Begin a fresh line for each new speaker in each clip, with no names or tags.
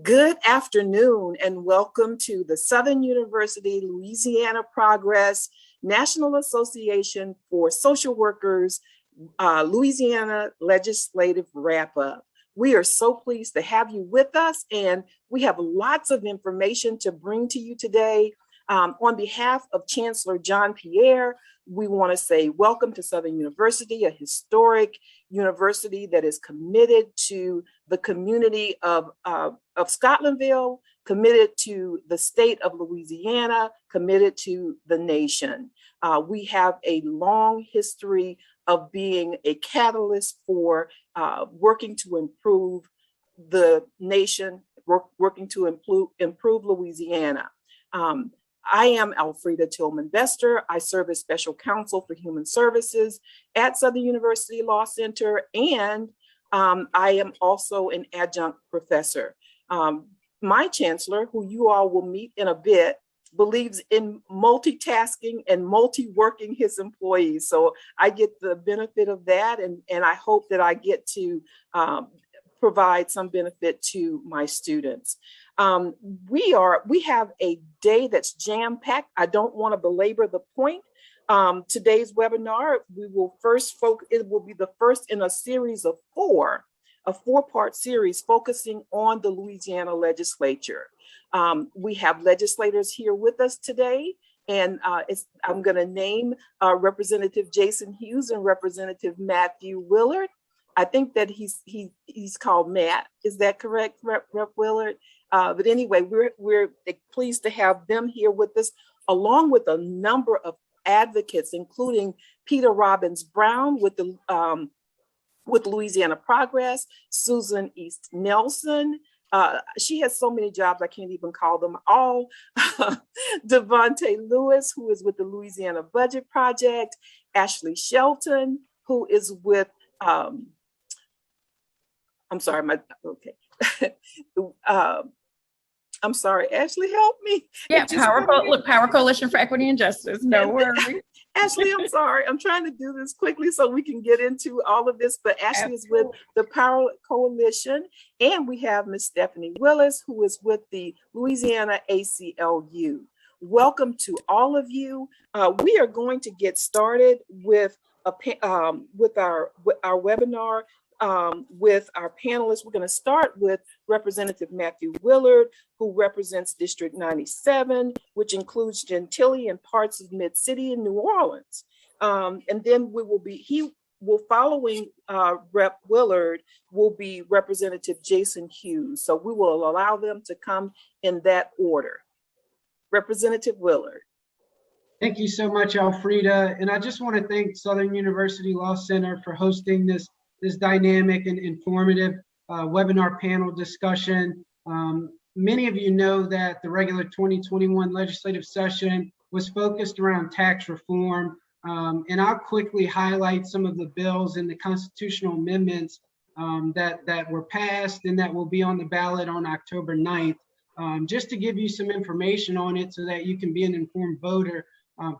Good afternoon and welcome to the Southern University Louisiana Progress National Association for Social Workers Louisiana Legislative Wrap-Up. We are so pleased to have you with us, and we have lots of information to bring to you today. On behalf of Chancellor John Pierre, we want to say welcome to Southern University, a historic university that is committed to the community of Scotlandville, committed to the state of Louisiana, committed to the nation. We have a long history of being a catalyst for working to improve the nation, working to improve Louisiana. I am Alfreda Tillman-Bester. I serve as Special Counsel for Human Services at Southern University Law Center, and I am also an adjunct professor. My chancellor, who you all will meet in a bit, believes in multitasking and multi-working his employees. So I get the benefit of that, and I hope that I get to provide some benefit to my students. We have a day that's jam-packed. I don't want to belabor the point. Today's webinar, it will be the first in a series of a four-part series focusing on the Louisiana legislature. We have legislators here with us today, and I'm going to name Representative Jason Hughes and Representative Matthew Willard. I think that he's called Matt. Is that correct, Rep Willard? But anyway, we're pleased to have them here with us, along with a number of advocates, including Peter Robbins Brown with Louisiana Progress, Susan East Nelson. She has so many jobs, I can't even call them all. Devonta Lewis, who is with the Louisiana Budget Project, Ashley Shelton, who is with, I'm sorry, I'm sorry, Ashley, help me.
Yeah, Power Coalition for Equity and Justice, no worries.
Ashley, I'm sorry, I'm trying to do this quickly so we can get into all of this, but Ashley is with the Power Coalition, and we have Ms. Stephanie Willis, who is with the Louisiana ACLU. Welcome to all of you. We are going to get started with our webinar with our panelists. We're going to start with Representative Matthew Willard, who represents District 97, which includes Gentilly and parts of Mid-City and New Orleans. And then following Rep Willard will be Representative Jason Hughes. So we will allow them to come in that order. Representative Willard.
Thank you so much, Alfreda. And I just want to thank Southern University Law Center for hosting this dynamic and informative webinar panel discussion. Many of you know that the regular 2021 legislative session was focused around tax reform, and I'll quickly highlight some of the bills and the constitutional amendments that were passed and that will be on the ballot on October 9th, just to give you some information on it so that you can be an informed voter.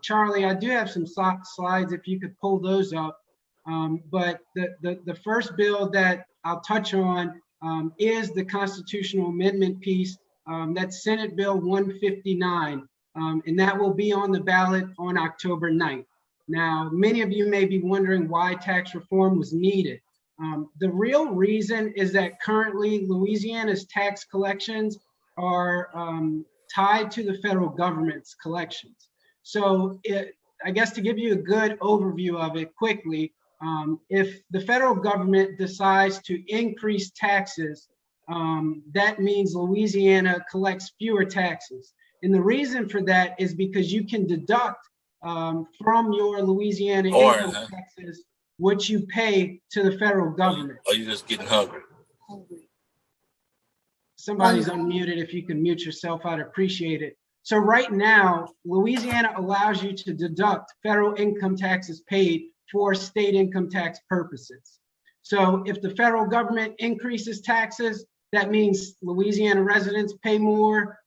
Charlie, I do have some slides if you could pull those up. But the first bill that I'll touch on is the constitutional amendment piece. That's Senate Bill 159, and that will be on the ballot on October 9th. Now, many of you may be wondering why tax reform was needed. The real reason is that currently Louisiana's tax collections are tied to the federal government's collections. So I guess to give you a good overview of it quickly, if the federal government decides to increase taxes, that means Louisiana collects fewer taxes. And the reason for that is because you can deduct from your Louisiana income taxes what you pay to the federal government.
Are you just getting hungry?
Somebody's unmuted. If you can mute yourself, I'd appreciate it. So right now, Louisiana allows you to deduct federal income taxes paid for state income tax purposes. So if the federal government increases taxes, that means Louisiana residents pay more,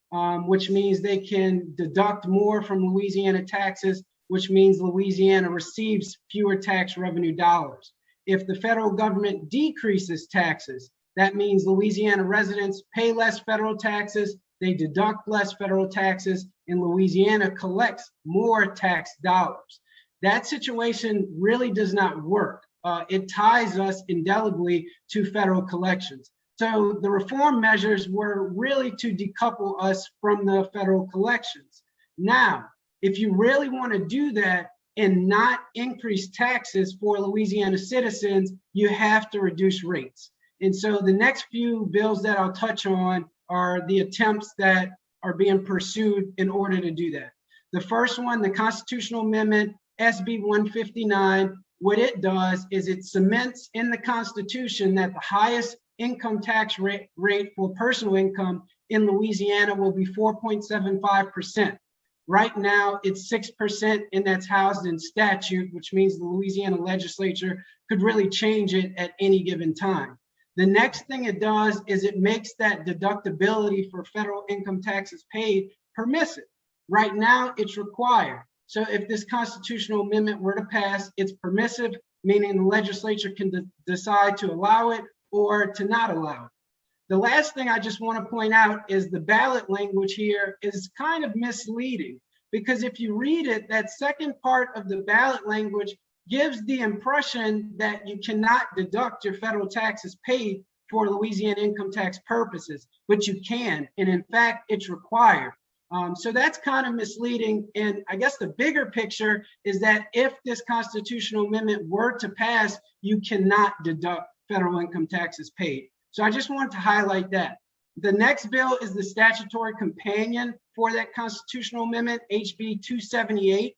which means they can deduct more from Louisiana taxes, which means Louisiana receives fewer tax revenue dollars. If the federal government decreases taxes, That means Louisiana residents pay less federal taxes, they deduct less federal taxes, and Louisiana collects more tax dollars. That situation really does not work. It ties us indelibly to federal collections. So the reform measures were really to decouple us from the federal collections. Now, if you really want to do that and not increase taxes for Louisiana citizens, you have to reduce rates. And so the next few bills that I'll touch on are the attempts that are being pursued in order to do that. The first one, the constitutional amendment, SB 159, what it does is it cements in the Constitution that the highest income tax rate for personal income in Louisiana will be 4.75%. Right now, it's 6%, and that's housed in statute, which means the Louisiana legislature could really change it at any given time. The next thing it does is it makes that deductibility for federal income taxes paid permissive. Right now, it's required. So if this constitutional amendment were to pass, it's permissive, meaning the legislature can decide to allow it or to not allow it. The last thing I just want to point out is the ballot language here is kind of misleading, because if you read it, that second part of the ballot language gives the impression that you cannot deduct your federal taxes paid for Louisiana income tax purposes, but you can, and in fact, it's required. So that's kind of misleading. And I guess the bigger picture is that if this constitutional amendment were to pass, you cannot deduct federal income taxes paid. So I just wanted to highlight that. The next bill is the statutory companion for that constitutional amendment, HB 278.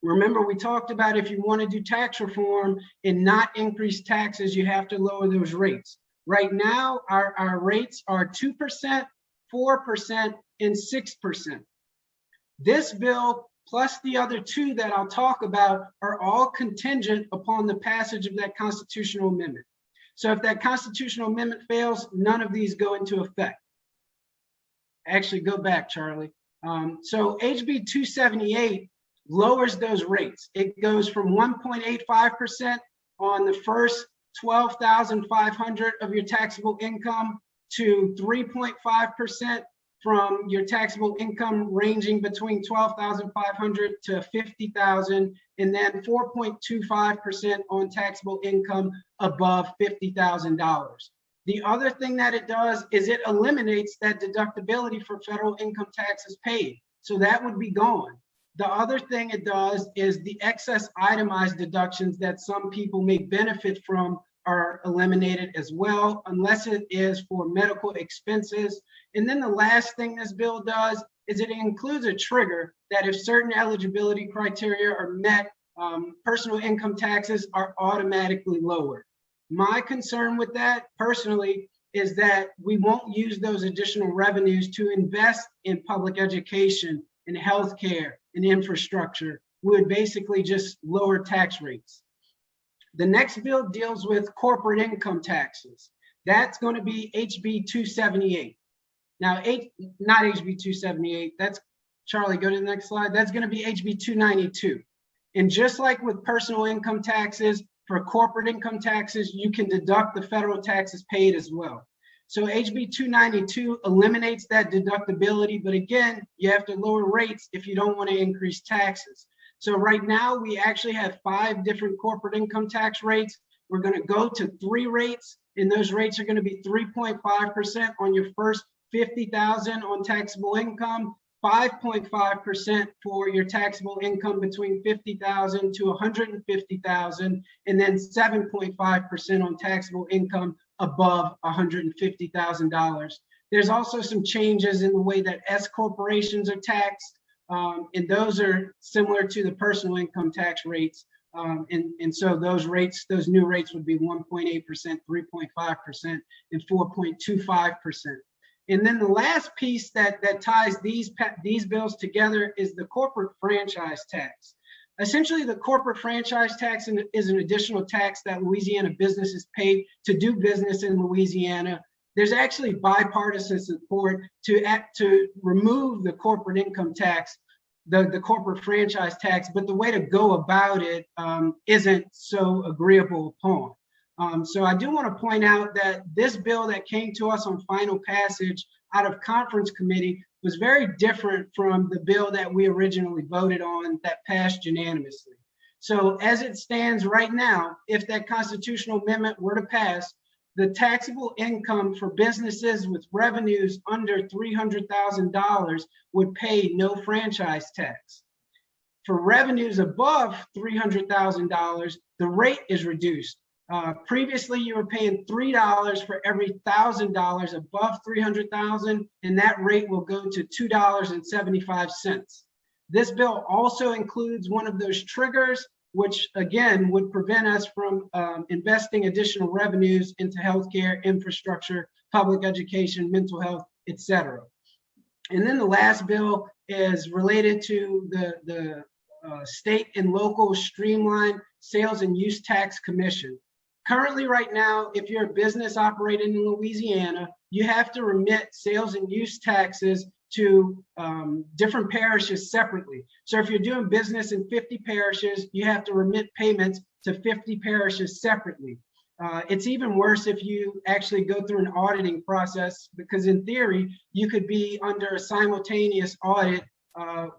Remember, we talked about if you want to do tax reform and not increase taxes, you have to lower those rates. Right now, our rates are 2%, 4%, and 6%. This bill, plus the other two that I'll talk about, are all contingent upon the passage of that constitutional amendment. So if that constitutional amendment fails, none of these go into effect. Actually, go back, Charlie. So HB 278 lowers those rates. It goes from 1.85% on the first 12,500 of your taxable income to 3.5% from your taxable income ranging between 12,500 to 50,000, and then 4.25% on taxable income above $50,000. The other thing that it does is it eliminates that deductibility for federal income taxes paid. So that would be gone. The other thing it does is the excess itemized deductions that some people may benefit from are eliminated as well, unless it is for medical expenses. And then the last thing this bill does is it includes a trigger that if certain eligibility criteria are met, personal income taxes are automatically lowered. My concern with that personally is that we won't use those additional revenues to invest in public education and healthcare and infrastructure. We would basically just lower tax rates. The next bill deals with corporate income taxes. That's going to be HB 278. Now, not HB 278, that's, Charlie, go to the next slide. That's going to be HB 292. And just like with personal income taxes, for corporate income taxes, you can deduct the federal taxes paid as well. So HB 292 eliminates that deductibility, but again, you have to lower rates if you don't want to increase taxes. So right now, we actually have 5 different corporate income tax rates. We're going to go to 3 rates, and those rates are going to be 3.5% on your first 50,000 on taxable income, 5.5% for your taxable income between 50,000 to 150,000, and then 7.5% on taxable income above $150,000. There's also some changes in the way that S corporations are taxed. And those are similar to the personal income tax rates. And so those rates, those new rates would be 1.8%, 3.5%, and 4.25%. And then the last piece that ties these bills together is the corporate franchise tax. Essentially, the corporate franchise tax is an additional tax that Louisiana businesses pay to do business in Louisiana. There's actually bipartisan support to remove the corporate income tax, the corporate franchise tax, but the way to go about it isn't so agreeable upon. So I do want to point out that this bill that came to us on final passage out of conference committee was very different from the bill that we originally voted on that passed unanimously. So as it stands right now, if that constitutional amendment were to pass, the taxable income for businesses with revenues under $300,000 would pay no franchise tax. For revenues above $300,000, the rate is reduced. Previously, you were paying $3 for every $1,000 above $300,000, and that rate will go to $2.75. This bill also includes one of those triggers, which again would prevent us from investing additional revenues into healthcare, infrastructure, public education, mental health, etc. And then the last bill is related to the state and local Streamline Sales and Use Tax Commission. Currently, right now, if you're a business operating in Louisiana, you have to remit sales and use taxes to different parishes separately. So if you're doing business in 50 parishes, you have to remit payments to 50 parishes separately. It's even worse if you actually go through an auditing process, because in theory, you could be under a simultaneous audit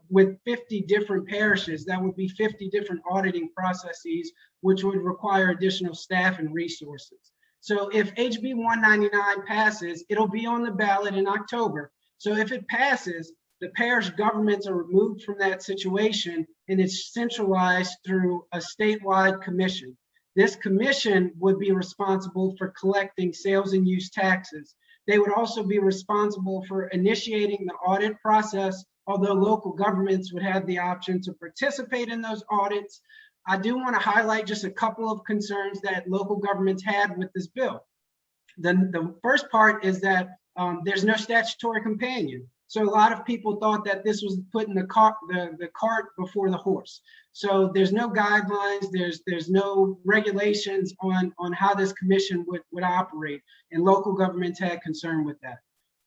with 50 different parishes. That would be 50 different auditing processes, which would require additional staff and resources. So if HB 199 passes, it'll be on the ballot in October. So if it passes, the parish governments are removed from that situation, and it's centralized through a statewide commission. This commission would be responsible for collecting sales and use taxes. They would also be responsible for initiating the audit process, although local governments would have the option to participate in those audits. I do want to highlight just a couple of concerns that local governments had with this bill. The first part is that there's no statutory companion. So a lot of people thought that this was putting the cart before the horse. So there's no guidelines, there's no regulations on how this commission would operate, and local governments had concern with that.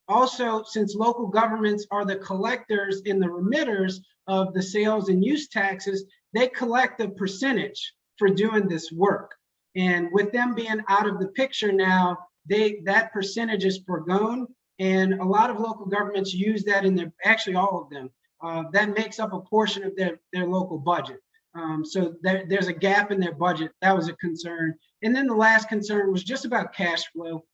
Also, since local governments are the collectors and the remitters of the sales and use taxes, they collect a percentage for doing this work. And with them being out of the picture now, that percentage is forgone, and a lot of local governments use that in their, actually all of them, that makes up a portion of their local budget. So there's a gap in their budget. That was a concern. And then the last concern was just about cash flow.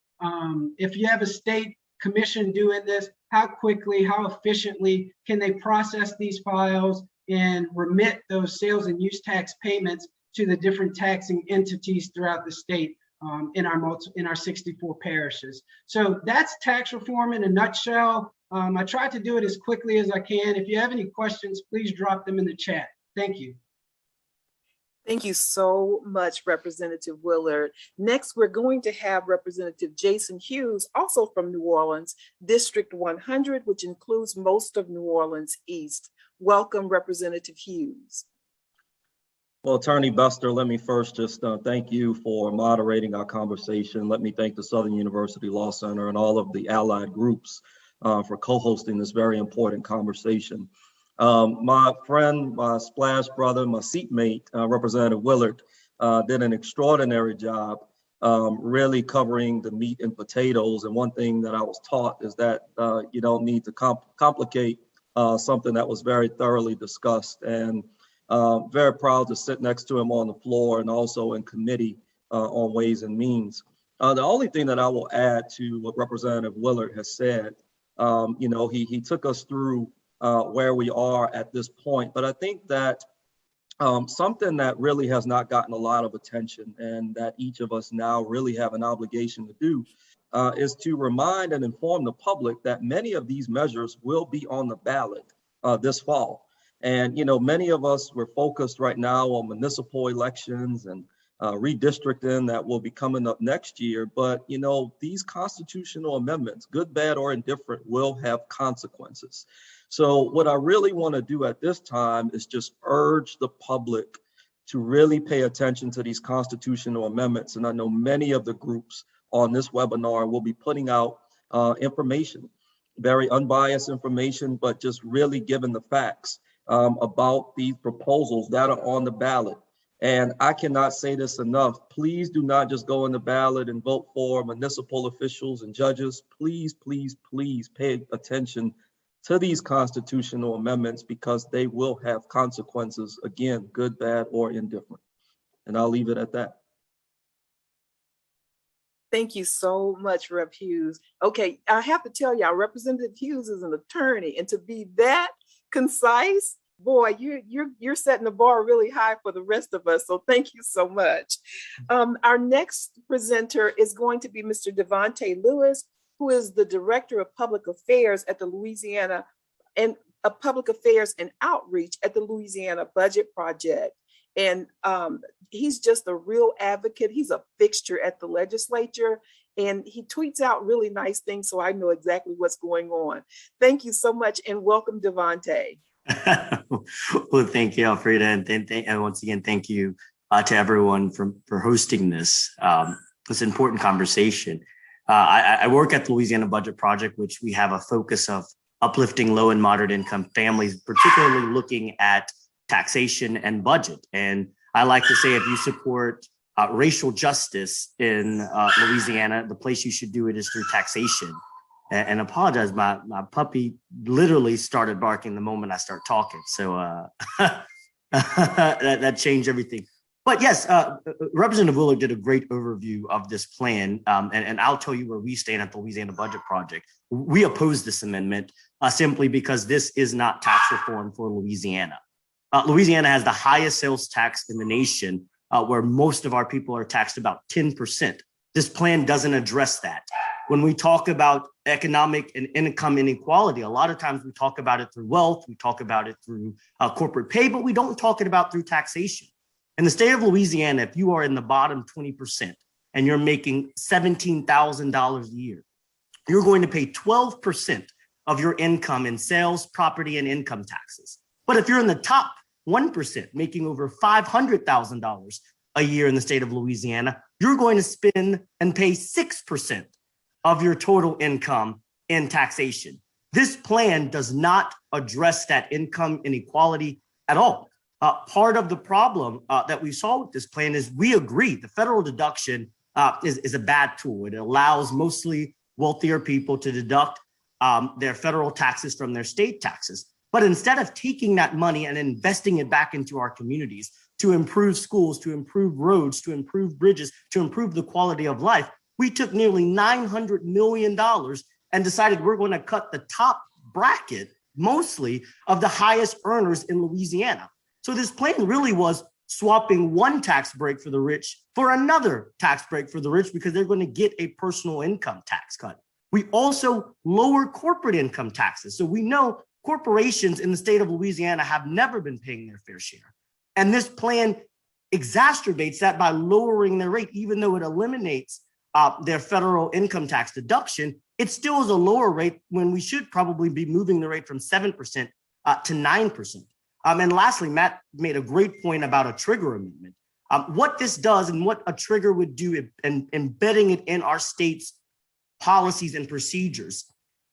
If you have a state commission doing this, how quickly, how efficiently can they process these files and remit those sales and use tax payments to the different taxing entities throughout the state in our 64 parishes. So that's tax reform in a nutshell. I tried to do it as quickly as I can. If you have any questions, please drop them in the chat. Thank you.
Thank you so much, Representative Willard. Next, we're going to have Representative Jason Hughes, also from New Orleans, District 100, which includes most of New Orleans East. Welcome, Representative Hughes.
Well, Attorney Buster, let me first just thank you for moderating our conversation. Let me thank the Southern University Law Center and all of the allied groups for co-hosting this very important conversation. My friend, my splash brother, my seatmate, Representative Willard, did an extraordinary job really covering the meat and potatoes. And one thing that I was taught is that you don't need to complicate something that was very thoroughly discussed. And very proud to sit next to him on the floor and also in committee on Ways and Means. The only thing that I will add to what Representative Willard has said, he took us through where we are at this point. But I think that something that really has not gotten a lot of attention and that each of us now really have an obligation to do is to remind and inform the public that many of these measures will be on the ballot this fall. And, many of us were focused right now on municipal elections and redistricting that will be coming up next year. But, these constitutional amendments, good, bad, or indifferent, will have consequences. So what I really want to do at this time is just urge the public to really pay attention to these constitutional amendments. And I know many of the groups on this webinar will be putting out information, very unbiased information, but just really giving the facts about these proposals that are on the ballot And I cannot say this enough. Please do not just go on the ballot and vote for municipal officials and judges. Please, please, please pay attention to these constitutional amendments because they will have consequences, again, good, bad, or indifferent. And I'll leave it at that.
Thank you so much, Rep. Hughes. Okay, I have to tell y'all, Representative Hughes is an attorney, and to be that concise, boy, you're setting the bar really high for the rest of us. So thank you so much. Our next presenter is going to be Mr. Devonta Lewis, who is the Director of Public Affairs at the Louisiana and Public Affairs and Outreach at the Louisiana Budget Project. And he's just a real advocate. He's a fixture at the legislature, and he tweets out really nice things, so I know exactly what's going on. Thank you so much, and welcome, Devonta.
Well, thank you, Alfreda, and once again, thank you to everyone for hosting this important conversation. I work at the Louisiana Budget Project, which we have a focus of uplifting low and moderate income families, particularly looking at taxation and budget. And I like to say, if you support racial justice in Louisiana, the place you should do it is through taxation. And apologize, my puppy literally started barking the moment I start talking. So that changed everything. But yes, Representative Willard did a great overview of this plan. And I'll tell you where we stand at the Louisiana Budget Project. We oppose this amendment simply because this is not tax reform for Louisiana. Louisiana has the highest sales tax in the nation, where most of our people are taxed about 10%. This plan doesn't address that. When we talk about economic and income inequality, a lot of times we talk about it through wealth, we talk about it through corporate pay, but we don't talk it about through taxation. In the state of Louisiana, if you are in the bottom 20% and you're making $17,000 a year, you're going to pay 12% of your income in sales, property, and income taxes. But if you're in the top 1%, making over $500,000 a year in the state of Louisiana, you're going to spend and pay 6% of your total income in taxation. This plan does not address that income inequality at all. Part of the problem that we saw with this plan is we agree the federal deduction is a bad tool. It allows mostly wealthier people to deduct their federal taxes from their state taxes. But instead of taking that money and investing it back into our communities to improve schools, to improve roads, to improve bridges, to improve the quality of life, we took nearly $900 million and decided we're going to cut the top bracket, mostly of the highest earners in Louisiana. So this plan really was swapping one tax break for the rich for another tax break for the rich because they're going to get a personal income tax cut. We also lower corporate income taxes. So we know corporations in the state of Louisiana have never been paying their fair share. And this plan exacerbates that by lowering their rate, even though it eliminates their federal income tax deduction. It still is a lower rate when we should probably be moving the rate from 7% to 9%. And lastly, Matt made a great point about a trigger amendment. What this does and what a trigger would do in embedding it in our state's policies and procedures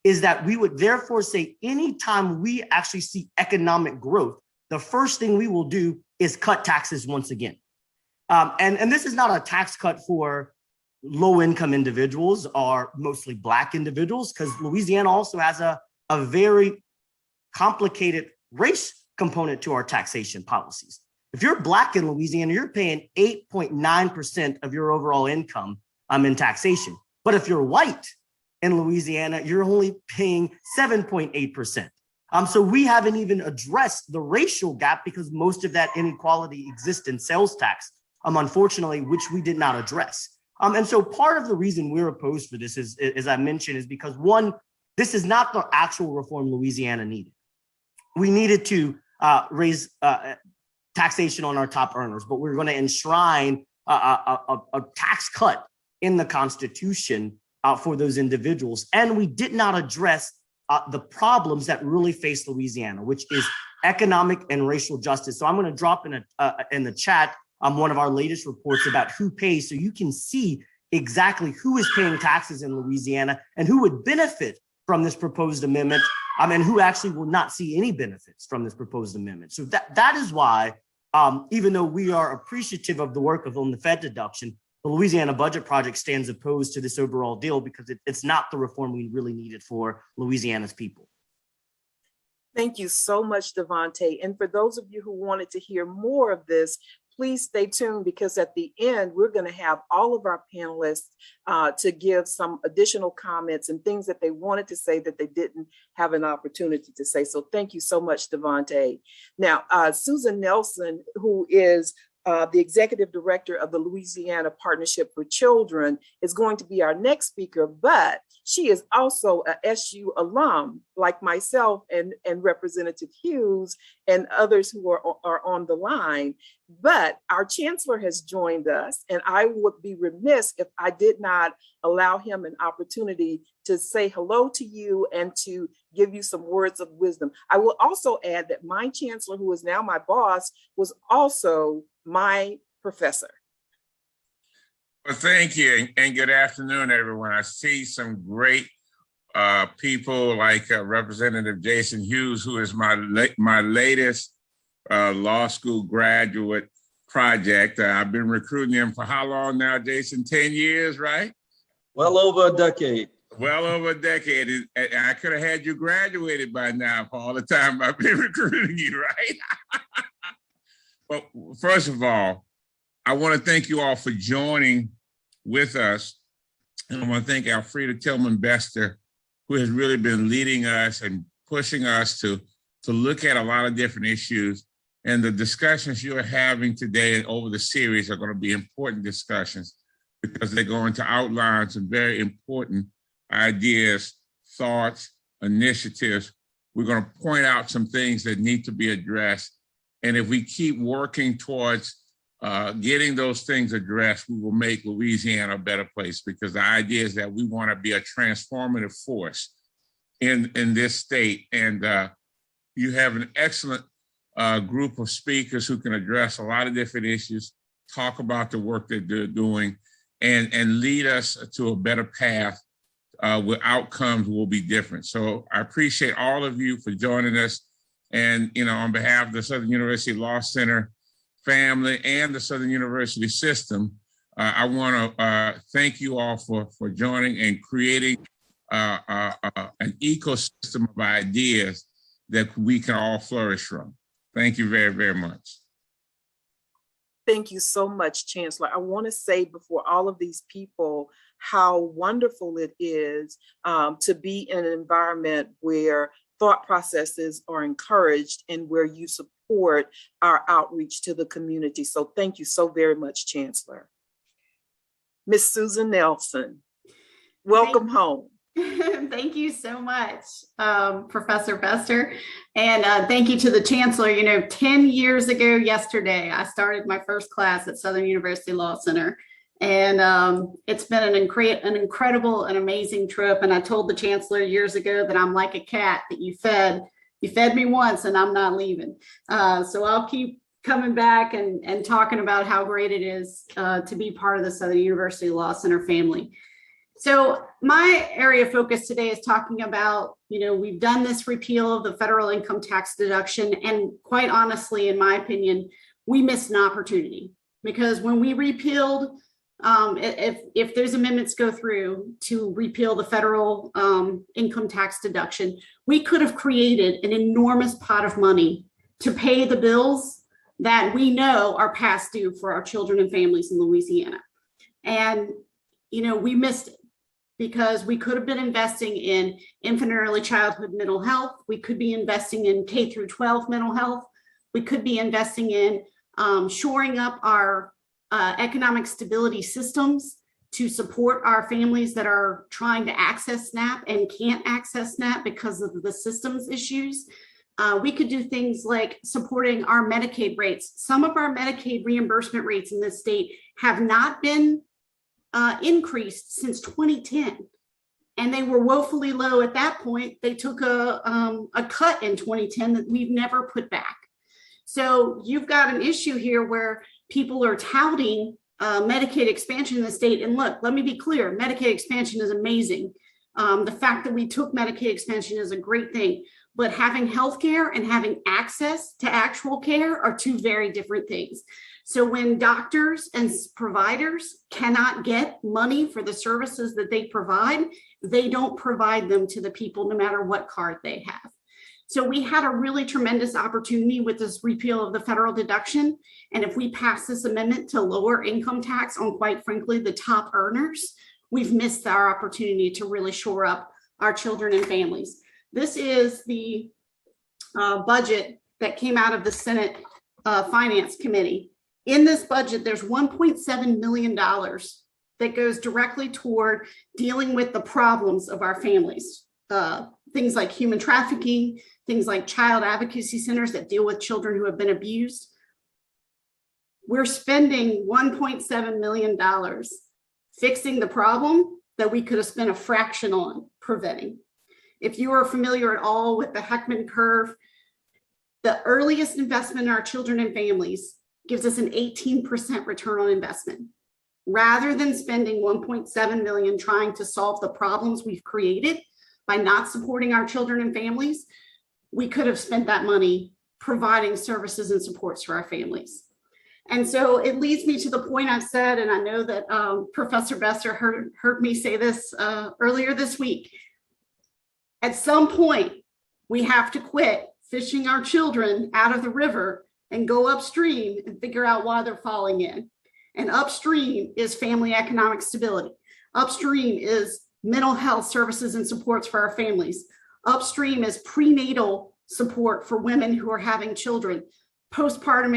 is that we would therefore say anytime we actually see economic growth, the first thing we will do is cut taxes once again. And this is not a tax cut for low-income individuals or mostly Black individuals, because Louisiana also has a very complicated race component to our taxation policies. If you're Black in Louisiana, you're paying 8.9% of your overall income in taxation. But if you're white in Louisiana, you're only paying 7.8%. So we haven't even addressed the racial gap because most of that inequality exists in sales tax, unfortunately, which we did not address. And so part of the reason we're opposed for this is, as I mentioned, is because one, this is not the actual reform Louisiana needed. We needed to raise taxation on our top earners, but we're going to enshrine a tax cut in the Constitution for those individuals. And we did not address the problems that really face Louisiana, which is economic and racial justice. So I'm going to drop in the chat one of our latest reports about who pays, so you can see exactly who is paying taxes in Louisiana and who would benefit from this proposed amendment, and who actually will not see any benefits from this proposed amendment. So that is why Even though we are appreciative of the work on the Fed deduction, the Louisiana Budget Project stands opposed to this overall deal because it's not the reform we really needed for Louisiana's people.
Thank you so much, Davante. And for those of you who wanted to hear more of this, please stay tuned, because at the end, we're going to have all of our panelists to give some additional comments and things that they wanted to say that they didn't have an opportunity to say. So thank you so much, Davante. Now, Susan Nelson, who is the executive director of the Louisiana Partnership for Children, is going to be our next speaker, but she is also a SU alum like myself and Representative Hughes and others who are on the line. But our chancellor has joined us, and I would be remiss if I did not allow him an opportunity to say hello to you and to give you some words of wisdom. I will also add that my chancellor, who is now my boss, was also my professor.
Well, thank you, and good afternoon, everyone. I see some great people like Representative Jason Hughes, who is my latest law school graduate project. I've been recruiting him for how long now, Jason? 10 years, right?
Well over a decade.
Well over a decade. And I could have had you graduated by now for all the time I've been recruiting you, right? Well, first of all, I want to thank you all for joining with us. And I want to thank Alfreda Tillman-Bester, who has really been leading us and pushing us to look at a lot of different issues. And the discussions you're having today and over the series are going to be important discussions, because they're going to outline some very important ideas, thoughts, initiatives. We're going to point out some things that need to be addressed. And if we keep working towards getting those things addressed, we will make Louisiana a better place, because the idea is that we want to be a transformative force in this state. And you have an excellent group of speakers who can address a lot of different issues, talk about the work that they're doing, and lead us to a better path where outcomes will be different. So I appreciate all of you for joining us. And, you know, on behalf of the Southern University Law Center family and the Southern University system, I want to thank you all for joining and creating an ecosystem of ideas that we can all flourish from. Thank you very, very much.
Thank you so much, Chancellor. I want to say before all of these people how wonderful it is to be in an environment where thought processes are encouraged and where you support our outreach to the community. So thank you so very much, Chancellor. Miss Susan Nelson, welcome home.
Thank you so much, Professor Bester. And thank you to the Chancellor. You know, 10 years ago yesterday, I started my first class at Southern University Law Center. And it's been an incredible and amazing trip. And I told the Chancellor years ago that I'm like a cat that you fed me once and I'm not leaving. So I'll keep coming back and talking about how great it is to be part of the Southern University Law Center family. So my area of focus today is talking about, you know, we've done this repeal of the federal income tax deduction. And quite honestly, in my opinion, we missed an opportunity, because when we repealed, if those amendments go through to repeal the federal income tax deduction, we could have created an enormous pot of money to pay the bills that we know are past due for our children and families in Louisiana. And, you know, we missed it, because we could have been investing in infant and early childhood mental health. We could be investing in K through 12 mental health. We could be investing in shoring up our economic stability systems to support our families that are trying to access SNAP and can't access SNAP because of the systems issues. We could do things like supporting our Medicaid rates. Some of our Medicaid reimbursement rates in this state have not been increased since 2010. And they were woefully low at that point. They took a cut in 2010 that we've never put back. So you've got an issue here where people are touting Medicaid expansion in the state. And look, let me be clear, Medicaid expansion is amazing. The fact that we took Medicaid expansion is a great thing. but having healthcare and having access to actual care are two very different things. So when doctors and providers cannot get money for the services that they provide, they don't provide them to the people no matter what card they have. So we had a really tremendous opportunity with this repeal of the federal deduction. And if we pass this amendment to lower income tax on, quite frankly, the top earners, we've missed our opportunity to really shore up our children and families. This is the budget that came out of the Senate Finance Committee. In this budget, there's $1.7 million that goes directly toward dealing with the problems of our families. Things like human trafficking, things like child advocacy centers that deal with children who have been abused. We're spending $1.7 million fixing the problem that we could have spent a fraction on preventing. If you are familiar at all with the Heckman curve, the earliest investment in our children and families gives us an 18% return on investment. Rather than spending $1.7 million trying to solve the problems we've created by not supporting our children and families, we could have spent that money providing services and supports for our families. And so it leads me to the point I've said, and I know that Professor Bester heard me say this earlier this week. At some point, we have to quit fishing our children out of the river and go upstream and figure out why they're falling in. And upstream is family economic stability. Upstream is mental health services and supports for our families. Upstream is prenatal support for women who are having children, postpartum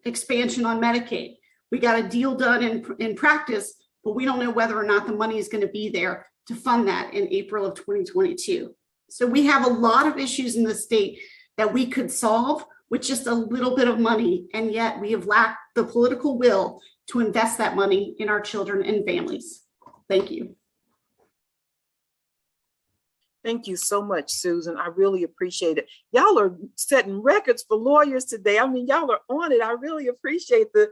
expansion on Medicaid. We got a deal done in practice, but we don't know whether or not the money is going to be there to fund that in April of 2022. So we have a lot of issues in the state that we could solve with just a little bit of money, and yet we have lacked the political will to invest that money in our children and families. Thank you.
Thank you so much, Susan. I really appreciate it. Y'all are setting records for lawyers today. I mean, y'all are on it. I really appreciate the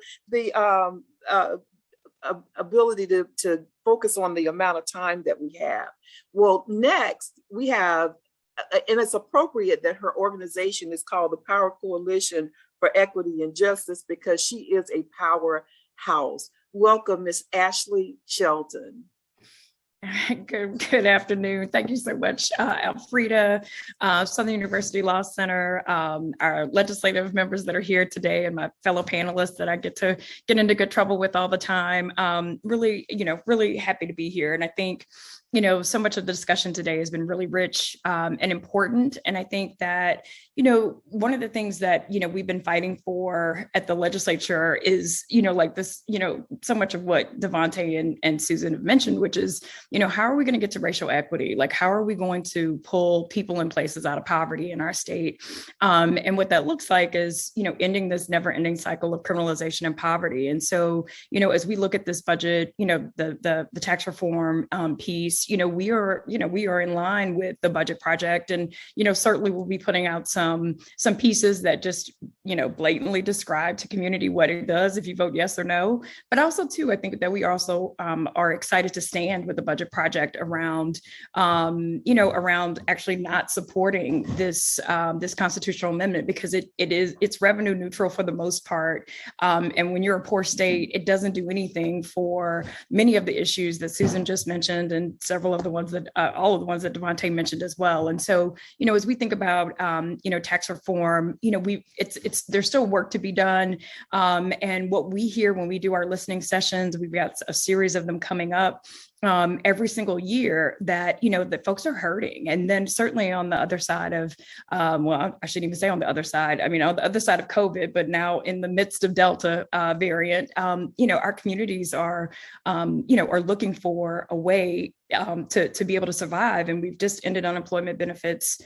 ability to focus on the amount of time that we have. Well, next we have, and it's appropriate that her organization is called the Power Coalition for Equity and Justice because she is a powerhouse. Welcome, Ms. Ashley Shelton.
Good afternoon. Thank you so much, Alfreda, Southern University Law Center, our legislative members that are here today, and my fellow panelists that I get into good trouble with all the time. Really happy to be here. And I think, so much of the discussion today has been really rich and important. And I think that, one of the things that, we've been fighting for at the legislature is, like this, so much of what Devonta and Susan have mentioned, which is, how are we going to get to racial equity? Like, how are we going to pull people and places out of poverty in our state? And what that looks like is, ending this never ending cycle of criminalization and poverty. And so, as we look at this budget, the tax reform piece, we are in line with the budget project, and certainly we'll be putting out some pieces that just blatantly describe to community what it does if you vote yes or no. But also too, I think that we also are excited to stand with the budget project around around actually not supporting this constitutional amendment because it's revenue neutral for the most part, and when you're a poor state, it doesn't do anything for many of the issues that Susan just mentioned and several of the ones that all of the ones that Devonta mentioned as well. And so, as we think about, tax reform, there's still work to be done. And what we hear when we do our listening sessions, we've got a series of them coming up every single year that, that folks are hurting. And then certainly on the other side of, I shouldn't even say on the other side, on the other side of COVID, but now in the midst of Delta variant, our communities are looking for a way to be able to survive. And we've just ended unemployment benefits.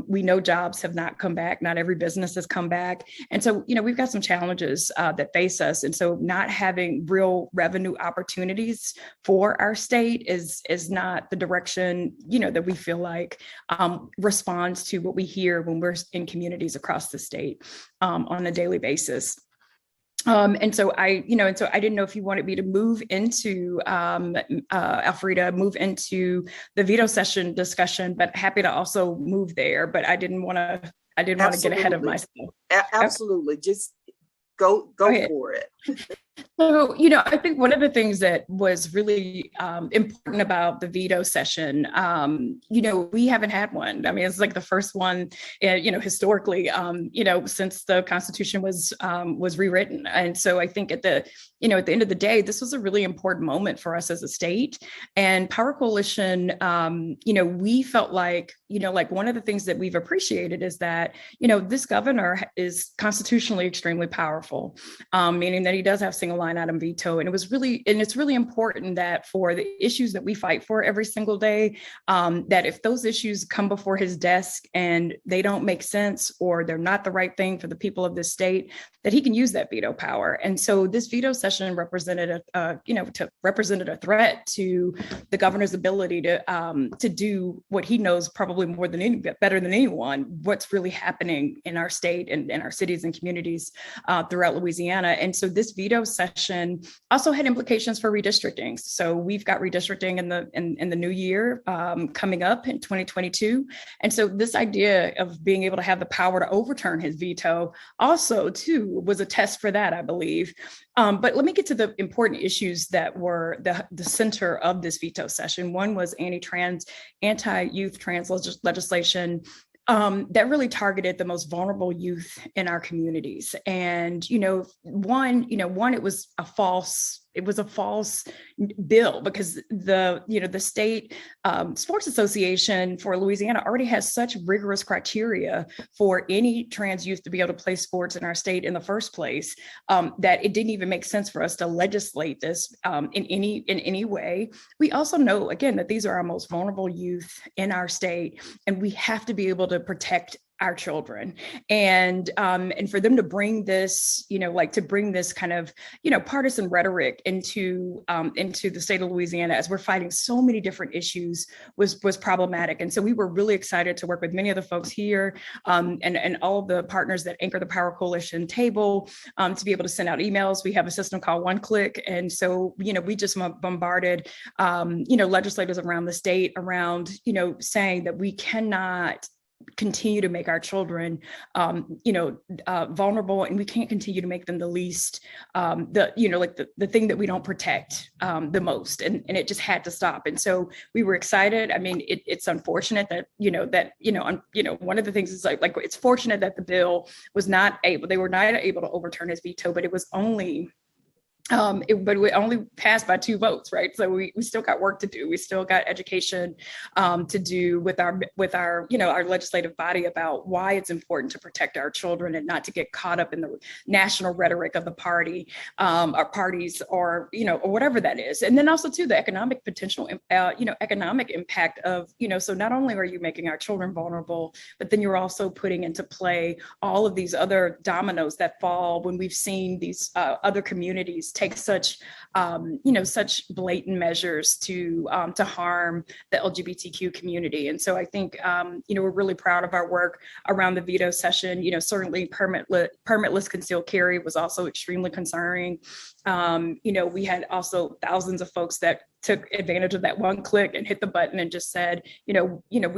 We know jobs have not come back. Not every business has come back. And so, we've got some challenges that face us. And so not having real revenue opportunities for our state is not the direction, that we feel like responds to what we hear when we're in communities across the state on a daily basis. And so I didn't know if you wanted me to move into Elfrida, move into the veto session discussion, but happy to also move there. But I didn't want to get ahead of myself.
Absolutely. Just go for it.
So, I think one of the things that was really important about the veto session, we haven't had one. I mean, it's like the first one, historically, since the Constitution was rewritten. And so I think at the end of the day, this was a really important moment for us as a state. And Power Coalition, we felt like one of the things that we've appreciated is that, this governor is constitutionally extremely powerful, meaning that he does have single line item veto. And it's really important that for the issues that we fight for every single day, that if those issues come before his desk and they don't make sense or they're not the right thing for the people of this state, that he can use that veto power. And so this veto session represented a threat to the governor's ability to do what he knows probably better than anyone, what's really happening in our state and in our cities and communities throughout Louisiana. And so this veto session also had implications for redistricting. So we've got redistricting in the new year coming up in 2022. And so this idea of being able to have the power to overturn his veto also too was a test for that, I believe. But let me get to the important issues that were the center of this veto session. One was anti-youth trans legislation that really targeted the most vulnerable youth in our communities. And, one, it was a false bill because the state sports association for Louisiana already has such rigorous criteria for any trans youth to be able to play sports in our state in the first place, that it didn't even make sense for us to legislate this in any way. We also know, again, that these are our most vulnerable youth in our state, and we have to be able to protect our children, and for them to bring this, kind of, partisan rhetoric into the state of Louisiana as we're fighting so many different issues was problematic. And so we were really excited to work with many of the folks here and all of the partners that anchor the Power Coalition table to be able to send out emails. We have a system called One Click, and so we just bombarded legislators around the state around saying that we cannot continue to make our children, vulnerable, and we can't continue to make them the least, the thing that we don't protect the most, and it just had to stop. And so we were excited. I mean, it's unfortunate that one of the things is like it's fortunate that the bill they were not able to overturn his veto, but it was only. But it only passed by 2 votes, right? So we still got work to do. We still got education to do with our our legislative body about why it's important to protect our children and not to get caught up in the national rhetoric of the party, or parties, or or whatever that is. And then also too the economic potential, economic impact of so not only are you making our children vulnerable, but then you're also putting into play all of these other dominoes that fall when we've seen these other communities take such blatant measures to harm the LGBTQ community. And so I think we're really proud of our work around the veto session. Certainly permitless concealed carry was also extremely concerning. We had also thousands of folks that took advantage of that one click and hit the button and just said, we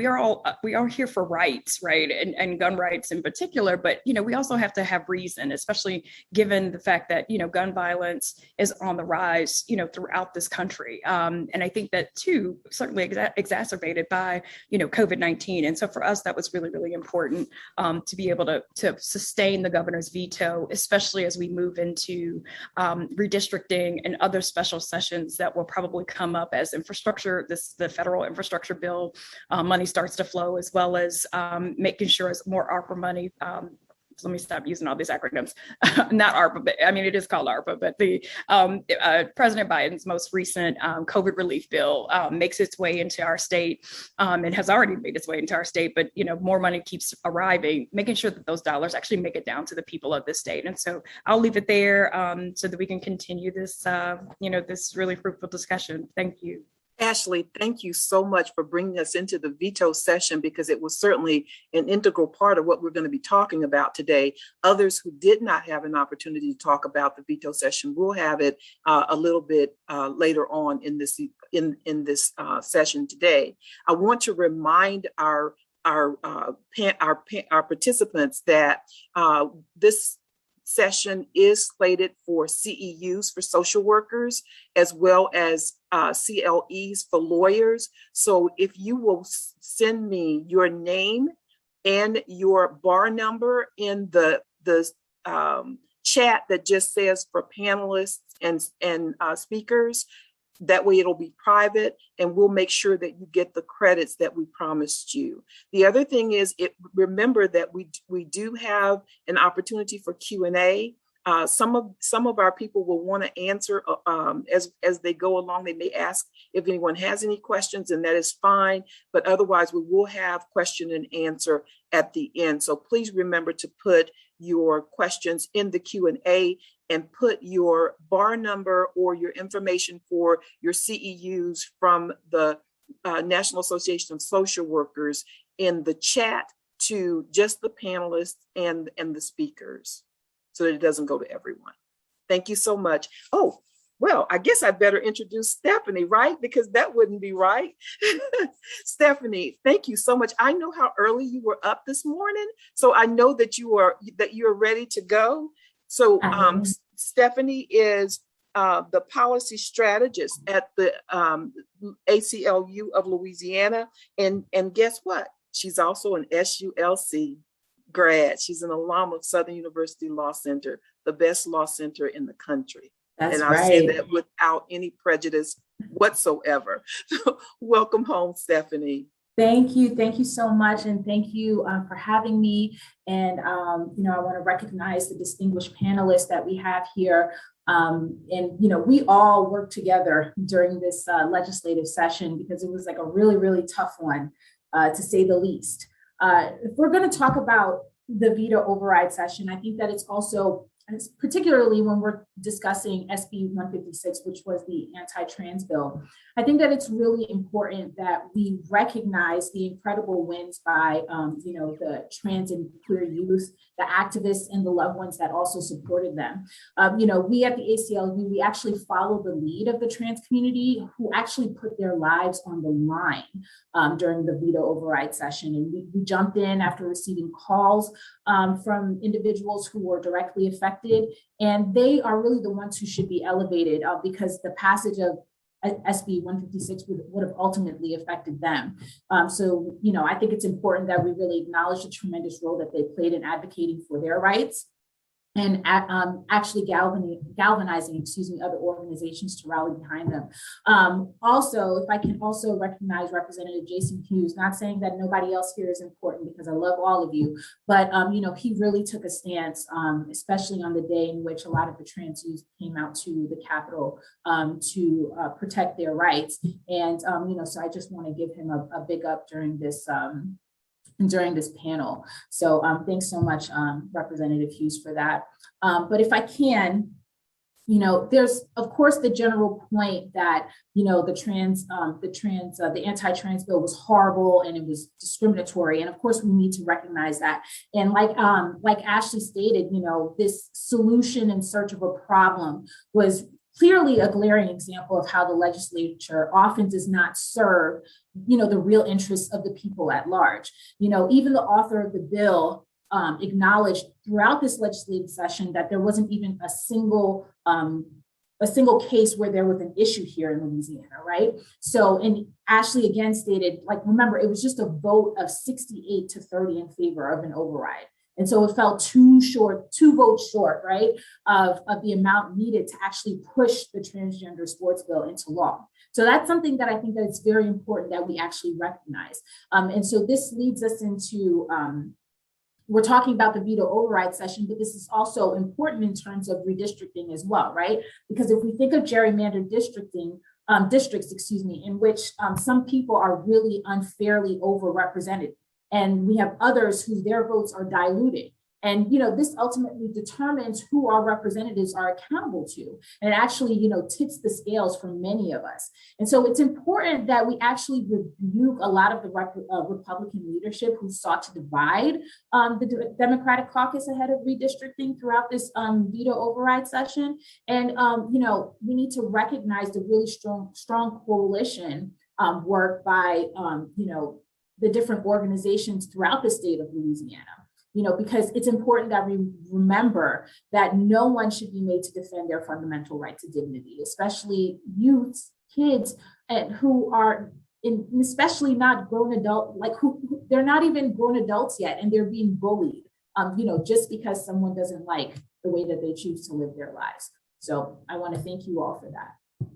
are here for rights, right? And gun rights in particular, but, we also have to have reason, especially given the fact that, gun violence is on the rise, throughout this country. And I think that too, certainly exacerbated by, COVID-19. And so for us, that was really, really important to be able to sustain the governor's veto, especially as we move into redistricting and other special sessions that will probably come up as the federal infrastructure bill money starts to flow, as well as making sure as more ARPA money. Let me stop using all these acronyms. Not ARPA, but I mean, it is called ARPA, but the President Biden's most recent COVID relief bill makes its way into our state and has already made its way into our state, but more money keeps arriving, making sure that those dollars actually make it down to the people of the state. And so I'll leave it there so that we can continue this, this really fruitful discussion. Thank you.
Ashley, thank you so much for bringing us into the veto session, because it was certainly an integral part of what we're going to be talking about today. Others who did not have an opportunity to talk about the veto session will have it a little bit later on in this session today. I want to remind our participants that this session is slated for CEUs for social workers, as well as CLEs for lawyers. So if you will send me your name and your bar number in the chat that just says for panelists and speakers, that way it'll be private, and we'll make sure that you get the credits that we promised you. The other thing is, remember that we do have an opportunity for Q&A. Some of our people will want to answer as they go along. They may ask if anyone has any questions, and that is fine. But otherwise, we will have question and answer at the end. So please remember to put your questions in the Q&A and put your bar number or your information for your CEUs from the National Association of Social Workers in the chat to just the panelists and the speakers, so that it doesn't go to everyone. Thank you so much. Oh, well, I guess I better introduce Stephanie, right? Because that wouldn't be right. Stephanie, thank you so much. I know how early you were up this morning, so I know that you're ready to go. So Stephanie is the policy strategist at the ACLU of Louisiana. And guess what? She's also an SULC grad. She's an alum of Southern University Law Center, the best law center in the country.
That's
and I
right.
say that without any prejudice whatsoever. Welcome home, Stephanie.
Thank you so much, and thank you for having me. And I want to recognize the distinguished panelists that we have here. And we all worked together during this legislative session, because it was like a really, really tough one, to say the least. If we're going to talk about the veto override session, I think that it's also, particularly when we're discussing SB 156, which was the anti-trans bill, I think that it's really important that we recognize the incredible wins by, the trans and queer youth, the activists and the loved ones that also supported them. We at the ACLU, we actually follow the lead of the trans community, who actually put their lives on the line during the veto override session. And we jumped in after receiving calls from individuals who were directly affected. And they are really the ones who should be elevated, because the passage of SB 156 would have ultimately affected them. I think it's important that we really acknowledge the tremendous role that they played in advocating for their rights, and actually galvanizing, other organizations to rally behind them. Also, if I can also recognize Representative Jason Hughes, not saying that nobody else here is important, because I love all of you, but he really took a stance, especially on the day in which a lot of the trans youth came out to the Capitol to protect their rights. And so I just want to give him a big up during this panel. So thanks so much, Representative Hughes, for that. But if I can, there's of course the general point that the anti-trans bill was horrible and it was discriminatory, and of course we need to recognize that. And like Ashley stated, this solution in search of a problem was clearly a glaring example of how the legislature often does not serve, the real interests of the people at large. Even the author of the bill acknowledged throughout this legislative session that there wasn't even a single case where there was an issue here in Louisiana, right? So, and Ashley again stated, remember, it was just a vote of 68 to 30 in favor of an override. And so it fell two votes short, right, of the amount needed to actually push the transgender sports bill into law. So that's something that I think that it's very important that we actually recognize. And so this leads us into, we're talking about the veto override session, but this is also important in terms of redistricting as well, right? Because if we think of gerrymandered districts, in which some people are really unfairly overrepresented, and we have others who their votes are diluted. And, this ultimately determines who our representatives are accountable to. And it actually, tips the scales for many of us. And so it's important that we actually rebuke a lot of the Republican leadership who sought to divide the Democratic caucus ahead of redistricting throughout this veto override session. And, we need to recognize the really strong coalition work by, the different organizations throughout the state of Louisiana. Because it's important that we remember that no one should be made to defend their fundamental right to dignity, especially youths, kids, and who are especially not grown adult, like who they're not even grown adults yet, and they're being bullied, just because someone doesn't like the way that they choose to live their lives. So I want to thank you all for that.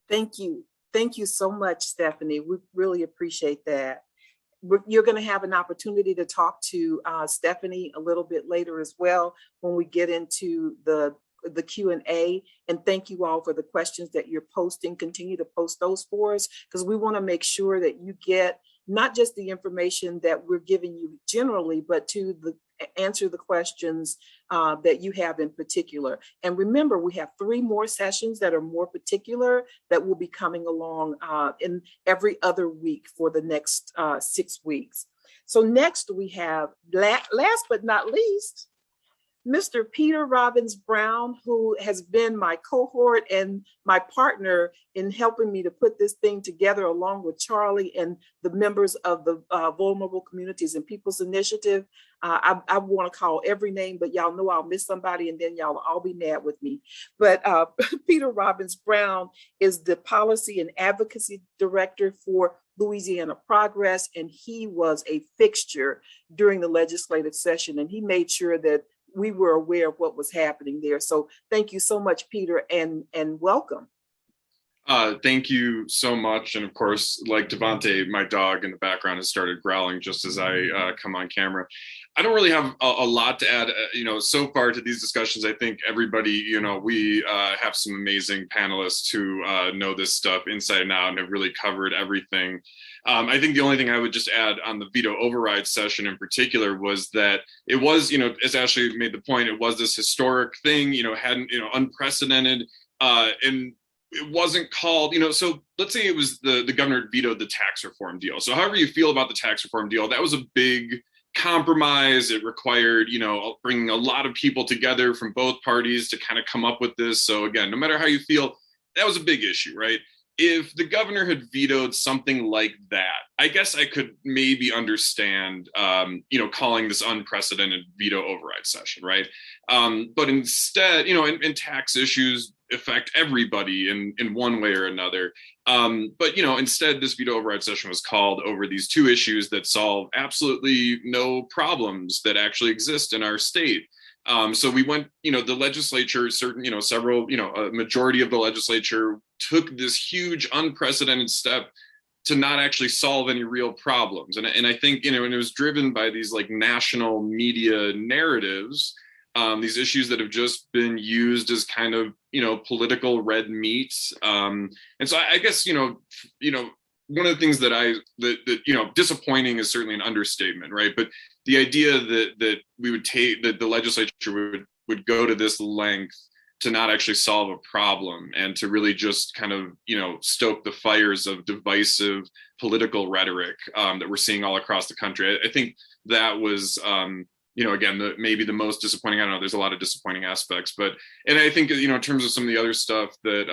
Thank you. Thank you so much, Stephanie. We really appreciate that. You're going to have an opportunity to talk to Stephanie a little bit later as well when we get into the Q&A. And thank you all for the questions that you're posting. Continue to post those for us, because we want to make sure that you get not just the information that we're giving you generally, but to answer the questions that you have in particular. And remember, we have 3 more sessions that are more particular that will be coming along in every other week for the next 6 weeks. So next we have, last but not least, Mr. Peter Robbins Brown, who has been my cohort and my partner in helping me to put this thing together, along with Charlie and the members of the Vulnerable Communities and People's Initiative. I want to call every name, but y'all know I'll miss somebody and then y'all will all be mad with me. But Peter Robbins Brown is the Policy and Advocacy Director for Louisiana Progress, and he was a fixture during the legislative session, and he made sure that we were aware of what was happening there. So thank you so much, Peter, and welcome.
Thank you so much. And of course, like Devonta, my dog in the background has started growling just as I come on camera. I don't really have a lot to add, so far to these discussions. I think everybody, we have some amazing panelists who know this stuff inside and out and have really covered everything. I think the only thing I would just add on the veto override session in particular was that it was, as Ashley made the point, it was this historic thing, unprecedented, and it wasn't called, so let's say it was the governor vetoed the tax reform deal. So however you feel about the tax reform deal, that was a big compromise. It required, bringing a lot of people together from both parties to kind of come up with this. So again, no matter how you feel, that was a big issue, right? If the governor had vetoed something like that, I guess I could maybe understand, calling this unprecedented veto override session, right? But instead, and tax issues affect everybody in one way or another. But instead, this veto override session was called over these 2 issues that solve absolutely no problems that actually exist in our state. So we went, the legislature, a majority of the legislature took this huge unprecedented step to not actually solve any real problems. And I think, and it was driven by these like national media narratives, these issues that have just been used as kind of, political red meat. And so I guess, one of the things that disappointing is certainly an understatement, right? But the idea that we would take, that the legislature would go to this length to not actually solve a problem and to really just kind of, stoke the fires of divisive political rhetoric that we're seeing all across the country. I think that was, again, maybe the most disappointing. I don't know, there's a lot of disappointing aspects, and I think, in terms of some of the other stuff that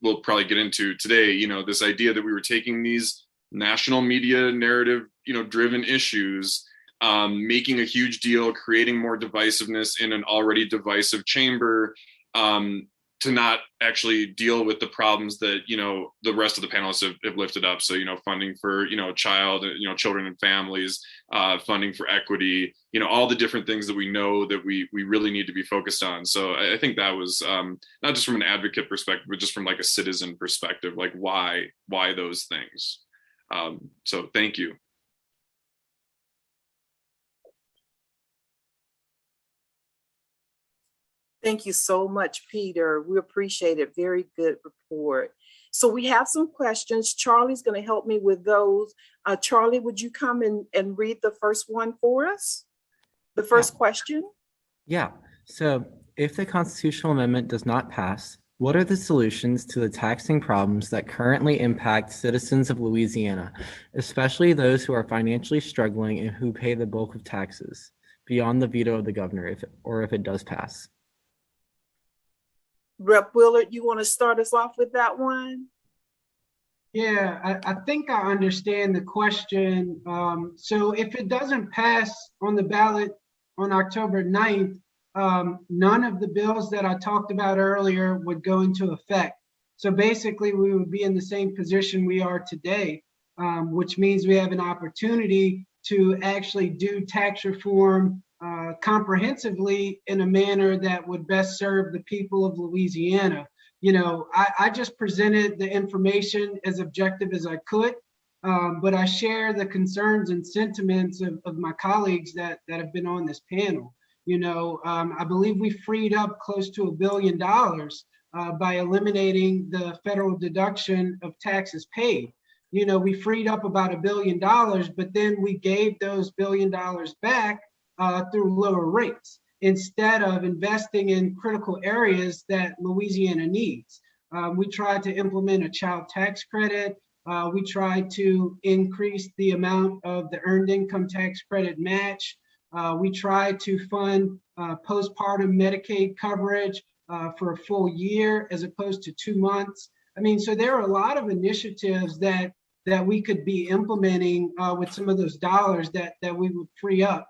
we'll probably get into today, this idea that we were taking these national media narrative, driven issues, making a huge deal, creating more divisiveness in an already divisive chamber, to not actually deal with the problems that, the rest of the panelists have lifted up. So, funding for, children and families, funding for equity, all the different things that we know that we really need to be focused on. So I think that was not just from an advocate perspective, but just from like a citizen perspective, like why those things. So thank you.
Thank you so much, Peter. We appreciate it. Very good report. So we have some questions. Charlie's going to help me with those. Charlie, would you come and read the first one for us? The first question?
Yeah. So if the constitutional amendment does not pass, what are the solutions to the taxing problems that currently impact citizens of Louisiana, especially those who are financially struggling and who pay the bulk of taxes, beyond the veto of the governor, if it does pass?
Rep. Willard, you want to start us off with that one?
Yeah, I think I understand the question. So if it doesn't pass on the ballot on October 9th, none of the bills that I talked about earlier would go into effect. So basically, we would be in the same position we are today, which means we have an opportunity to actually do tax reform comprehensively in a manner that would best serve the people of Louisiana. You know, I just presented the information as objective as I could, but I share the concerns and sentiments of my colleagues that have been on this panel. You know, I believe we freed up close to $1 billion by eliminating the federal deduction of taxes paid. You know, we freed up about $1 billion, but then we gave those $1 billion back through lower rates instead of investing in critical areas that Louisiana needs. We tried to implement a child tax credit. We tried to increase the amount of the earned income tax credit match. We tried to fund postpartum Medicaid coverage for a full year as opposed to 2 months. I mean, so there are a lot of initiatives that we could be implementing with some of those dollars that we would free up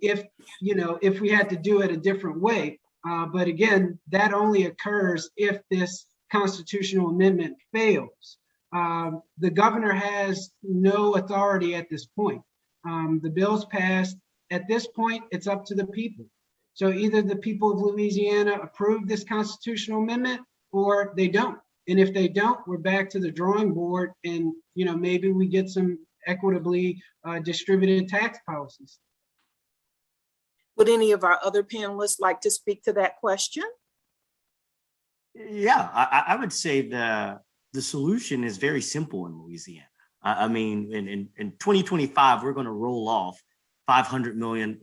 if we had to do it a different way. But again, that only occurs if this constitutional amendment fails. The governor has no authority at this point. The bill's passed. At this point, it's up to the people. So either the people of Louisiana approve this constitutional amendment or they don't. And if they don't, we're back to the drawing board and, you know, maybe we get some equitably distributed tax policies.
Would any of our other panelists like to speak to that question?
Yeah, I would say the solution is very simple in Louisiana. I mean, in 2025, we're going to roll off $500 million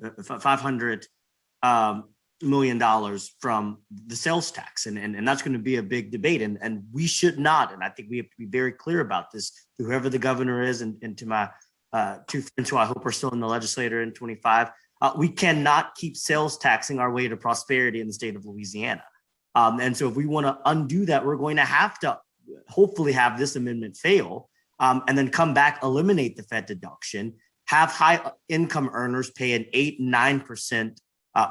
from the sales tax. And that's going to be a big debate. And we should not, and I think we have to be very clear about this, whoever the governor is, and to my two friends who I hope are still in the legislature in 25, we cannot keep sales taxing our way to prosperity in the state of Louisiana. And so if we want to undo that, we're going to have to hopefully have this amendment fail and then come back, eliminate the Fed deduction, have high income earners pay an 8-9%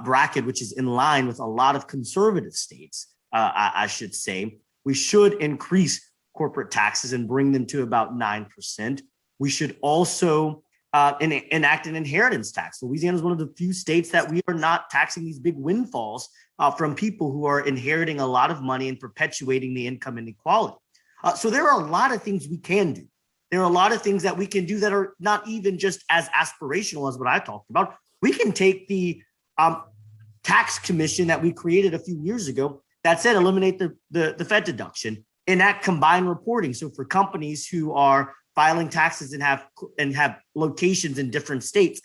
bracket, which is in line with a lot of conservative states, I should say. We should increase corporate taxes and bring them to about 9%. We should also enact an inheritance tax. Louisiana is one of the few states that we are not taxing these big windfalls from people who are inheriting a lot of money and perpetuating the income inequality. So there are a lot of things we can do. There are a lot of things that we can do that are not even just as aspirational as what I talked about. We can take the tax commission that we created a few years ago that said eliminate the Fed deduction, enact combined reporting. So for companies who are filing taxes and have locations in different states,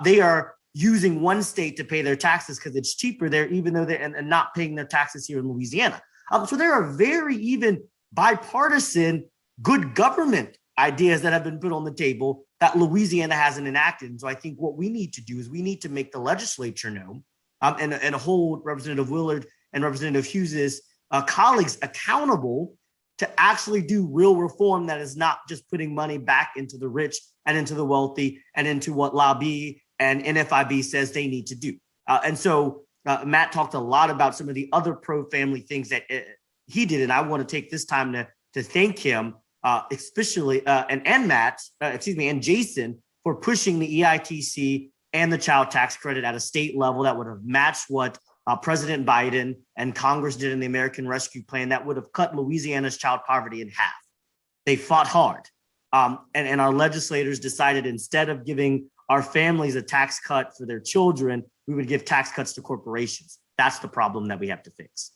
they are using one state to pay their taxes because it's cheaper there, even though they're and not paying their taxes here in Louisiana. So there are very even bipartisan good government ideas that have been put on the table that Louisiana hasn't enacted. And so I think what we need to do is we need to make the legislature know and hold Representative Willard and Representative Hughes's colleagues accountable to actually do real reform that is not just putting money back into the rich and into the wealthy and into what lobby and NFIB says they need to do. And so Matt talked a lot about some of the other pro-family things that he did. And I want to take this time to thank him, especially and Matt, and Jason for pushing the EITC and the child tax credit at a state level that would have matched what President Biden and Congress did in the American Rescue Plan that would have cut Louisiana's child poverty in half. They fought hard. And our legislators decided instead of giving our families a tax cut for their children, we would give tax cuts to corporations. That's the problem that we have to fix.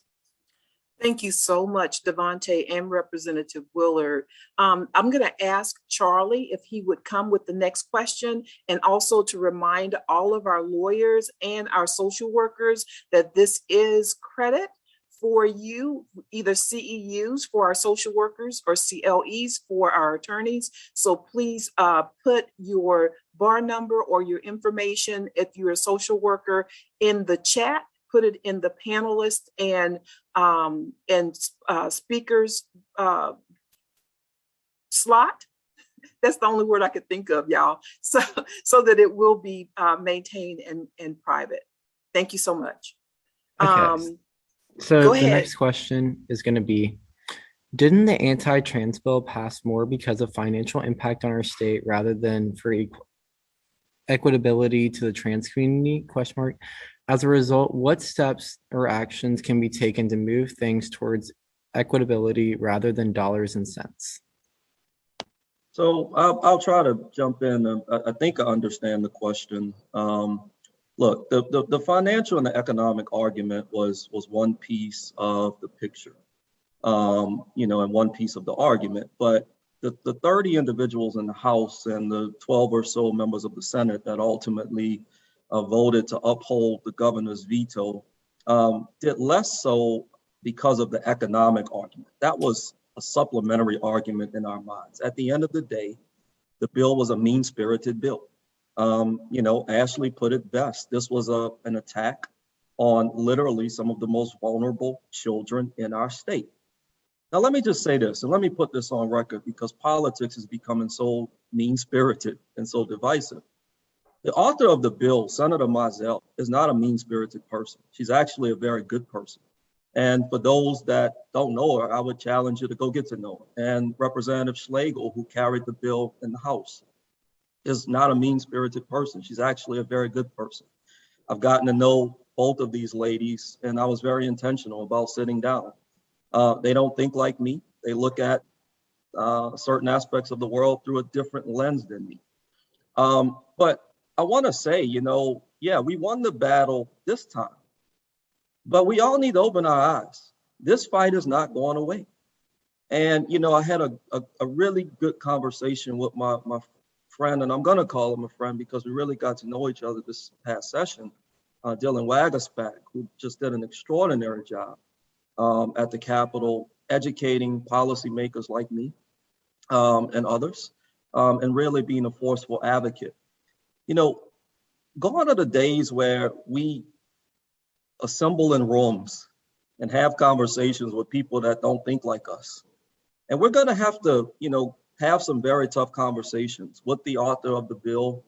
Thank you so much, Davante and Representative Willard. I'm going to ask Charlie if he would come with the next question, and also to remind all of our lawyers and our social workers that this is credit for you, either CEUs for our social workers or CLEs for our attorneys. So please put your bar number or your information if you're a social worker in the chat. Put it in the panelists and speakers slot. That's the only word I could think of, y'all. So that it will be maintained and private. Thank you so much.
Okay. So
go
the
ahead.
next question is going to be, didn't the anti-trans bill pass more because of financial impact on our state rather than for equitability to the trans community? ? As a result, what steps or actions can be taken to move things towards equitability rather than dollars and cents?
So I'll try to jump in. I think I understand the question. Look, the financial and the economic argument was one piece of the picture, and one piece of the argument. But the 30 individuals in the House and the 12 or so members of the Senate that ultimately voted to uphold the governor's veto did less so because of the economic argument. That was a supplementary argument in our minds. At the end of the day, the bill was a mean-spirited bill. Ashley put it best. This was an attack on literally some of the most vulnerable children in our state. Now, let me just say this, and let me put this on record, because politics is becoming so mean-spirited and so divisive. The author of the bill, Senator Mizell, is not a mean-spirited person. She's actually a very good person. And for those that don't know her, I would challenge you to go get to know her. And Representative Schlegel, who carried the bill in the House, is not a mean-spirited person. She's actually a very good person. I've gotten to know both of these ladies, and I was very intentional about sitting down. They don't think like me. They look at certain aspects of the world through a different lens than me. But I want to say, we won the battle this time, but we all need to open our eyes. This fight is not going away. And, I had a really good conversation with my friend, and I'm going to call him a friend because we really got to know each other this past session, Dylan Wagaspak, who just did an extraordinary job at the Capitol, educating policymakers like me and others, and really being a forceful advocate. Gone are the days where we assemble in rooms and have conversations with people that don't think like us. And we're going to have to, have some very tough conversations with the author of the bill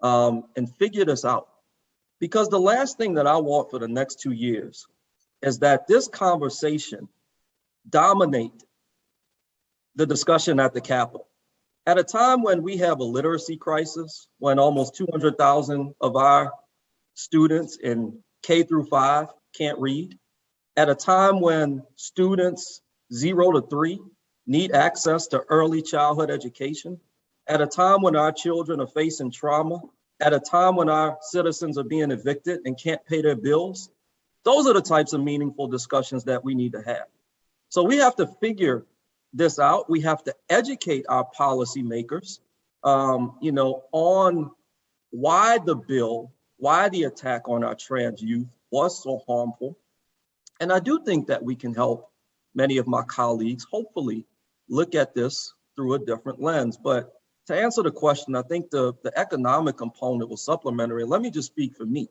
and figure this out. Because the last thing that I want for the next 2 years is that this conversation dominate the discussion at the Capitol. At a time when we have a literacy crisis, when almost 200,000 of our students in K through 5 can't read, at a time when students 0 to 3 need access to early childhood education, at a time when our children are facing trauma, at a time when our citizens are being evicted and can't pay their bills, those are the types of meaningful discussions that we need to have. So we have to figure this out. We have to educate our policymakers, on why the bill, why the attack on our trans youth was so harmful. And I do think that we can help many of my colleagues, hopefully, look at this through a different lens. But to answer the question, I think the economic component was supplementary. Let me just speak for me.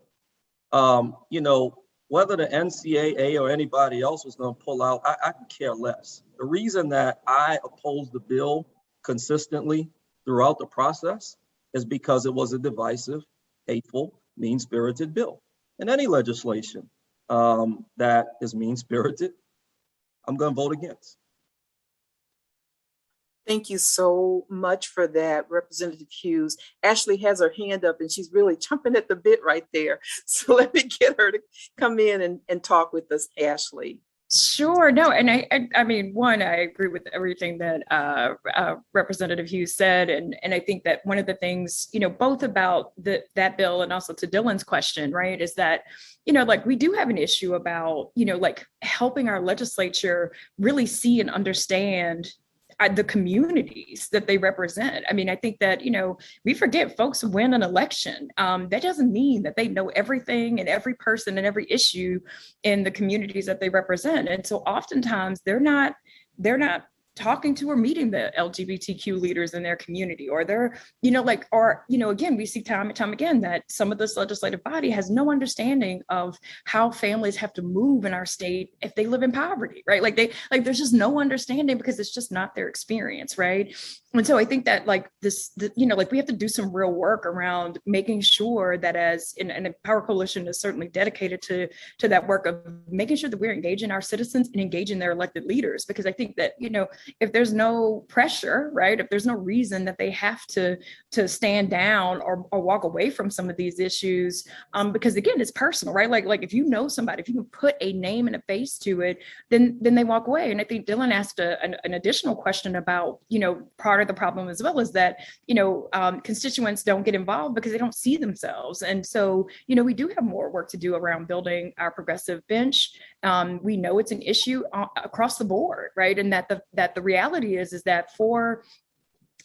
Whether the NCAA or anybody else was going to pull out, I could care less. The reason that I opposed the bill consistently throughout the process is because it was a divisive, hateful, mean-spirited bill. And any legislation that is mean-spirited, I'm going to vote against.
Thank you so much for that, Representative Hughes. Ashley has her hand up and she's really chomping at the bit right there. So let me get her to come in and talk with us, Ashley.
Sure. No, and I mean, one, I agree with everything that Representative Hughes said, and I think that one of the things, both about that bill and also to Dylan's question, right, is that, like we do have an issue about, like helping our legislature really see and understand the communities that they represent. I mean, I think that, we forget folks win an election. That doesn't mean that they know everything and every person and every issue in the communities that they represent. And so oftentimes they're not talking to or meeting the LGBTQ leaders in their community, or they're, again, we see time and time again that some of this legislative body has no understanding of how families have to move in our state if they live in poverty, right? There's just no understanding because it's just not their experience, right? And so I think that we have to do some real work around making sure that and the Power Coalition is certainly dedicated to that work of making sure that we're engaging our citizens and engaging their elected leaders. Because I think that, if there's no pressure, right, if there's no reason that they have to stand down or walk away from some of these issues, because again, it's personal, right? Like if you know somebody, if you can put a name and a face to it, then they walk away. And I think Dylan asked an additional question about, part of the problem as well is that, constituents don't get involved because they don't see themselves. And so, we do have more work to do around building our progressive bench. We know it's an issue across the board, right? And that the reality is that for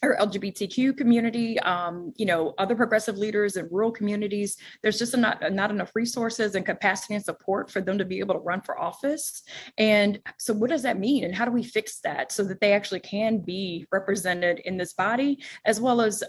our LGBTQ community, other progressive leaders in rural communities, there's just not enough resources and capacity and support for them to be able to run for office. And so what does that mean? And how do we fix that so that they actually can be represented in this body, as well as,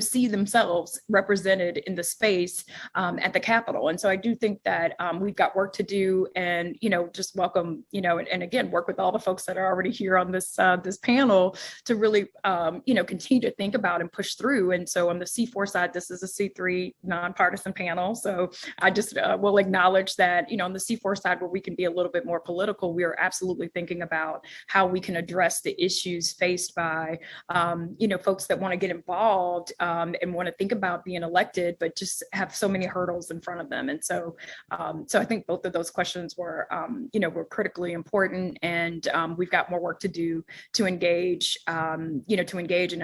see themselves represented in the space at the Capitol? And so I do think that we've got work to do, and, just welcome, and again, work with all the folks that are already here on this panel to really, continue to think about and push through. And so on the C4 side, this is a C3 nonpartisan panel. So I just will acknowledge that, on the C4 side, where we can be a little bit more political, we are absolutely thinking about how we can address the issues faced by, folks that want to get involved and want to think about being elected, but just have so many hurdles in front of them. And so, I think both of those questions were critically important, and we've got more work to do to engage. And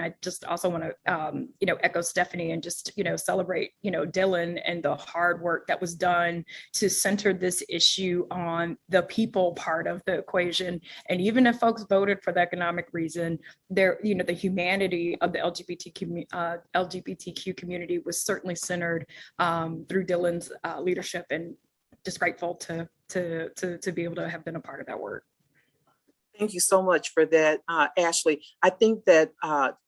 I just also want to, echo Stephanie and just, celebrate, Dylan and the hard work that was done to center this issue on the people part of the equation. And even if folks voted for the economic reason, the humanity of the LGBTQ community was certainly centered through Dylan's leadership, and just grateful to be able to have been a part of that work.
Thank you so much for that, Ashley. I think that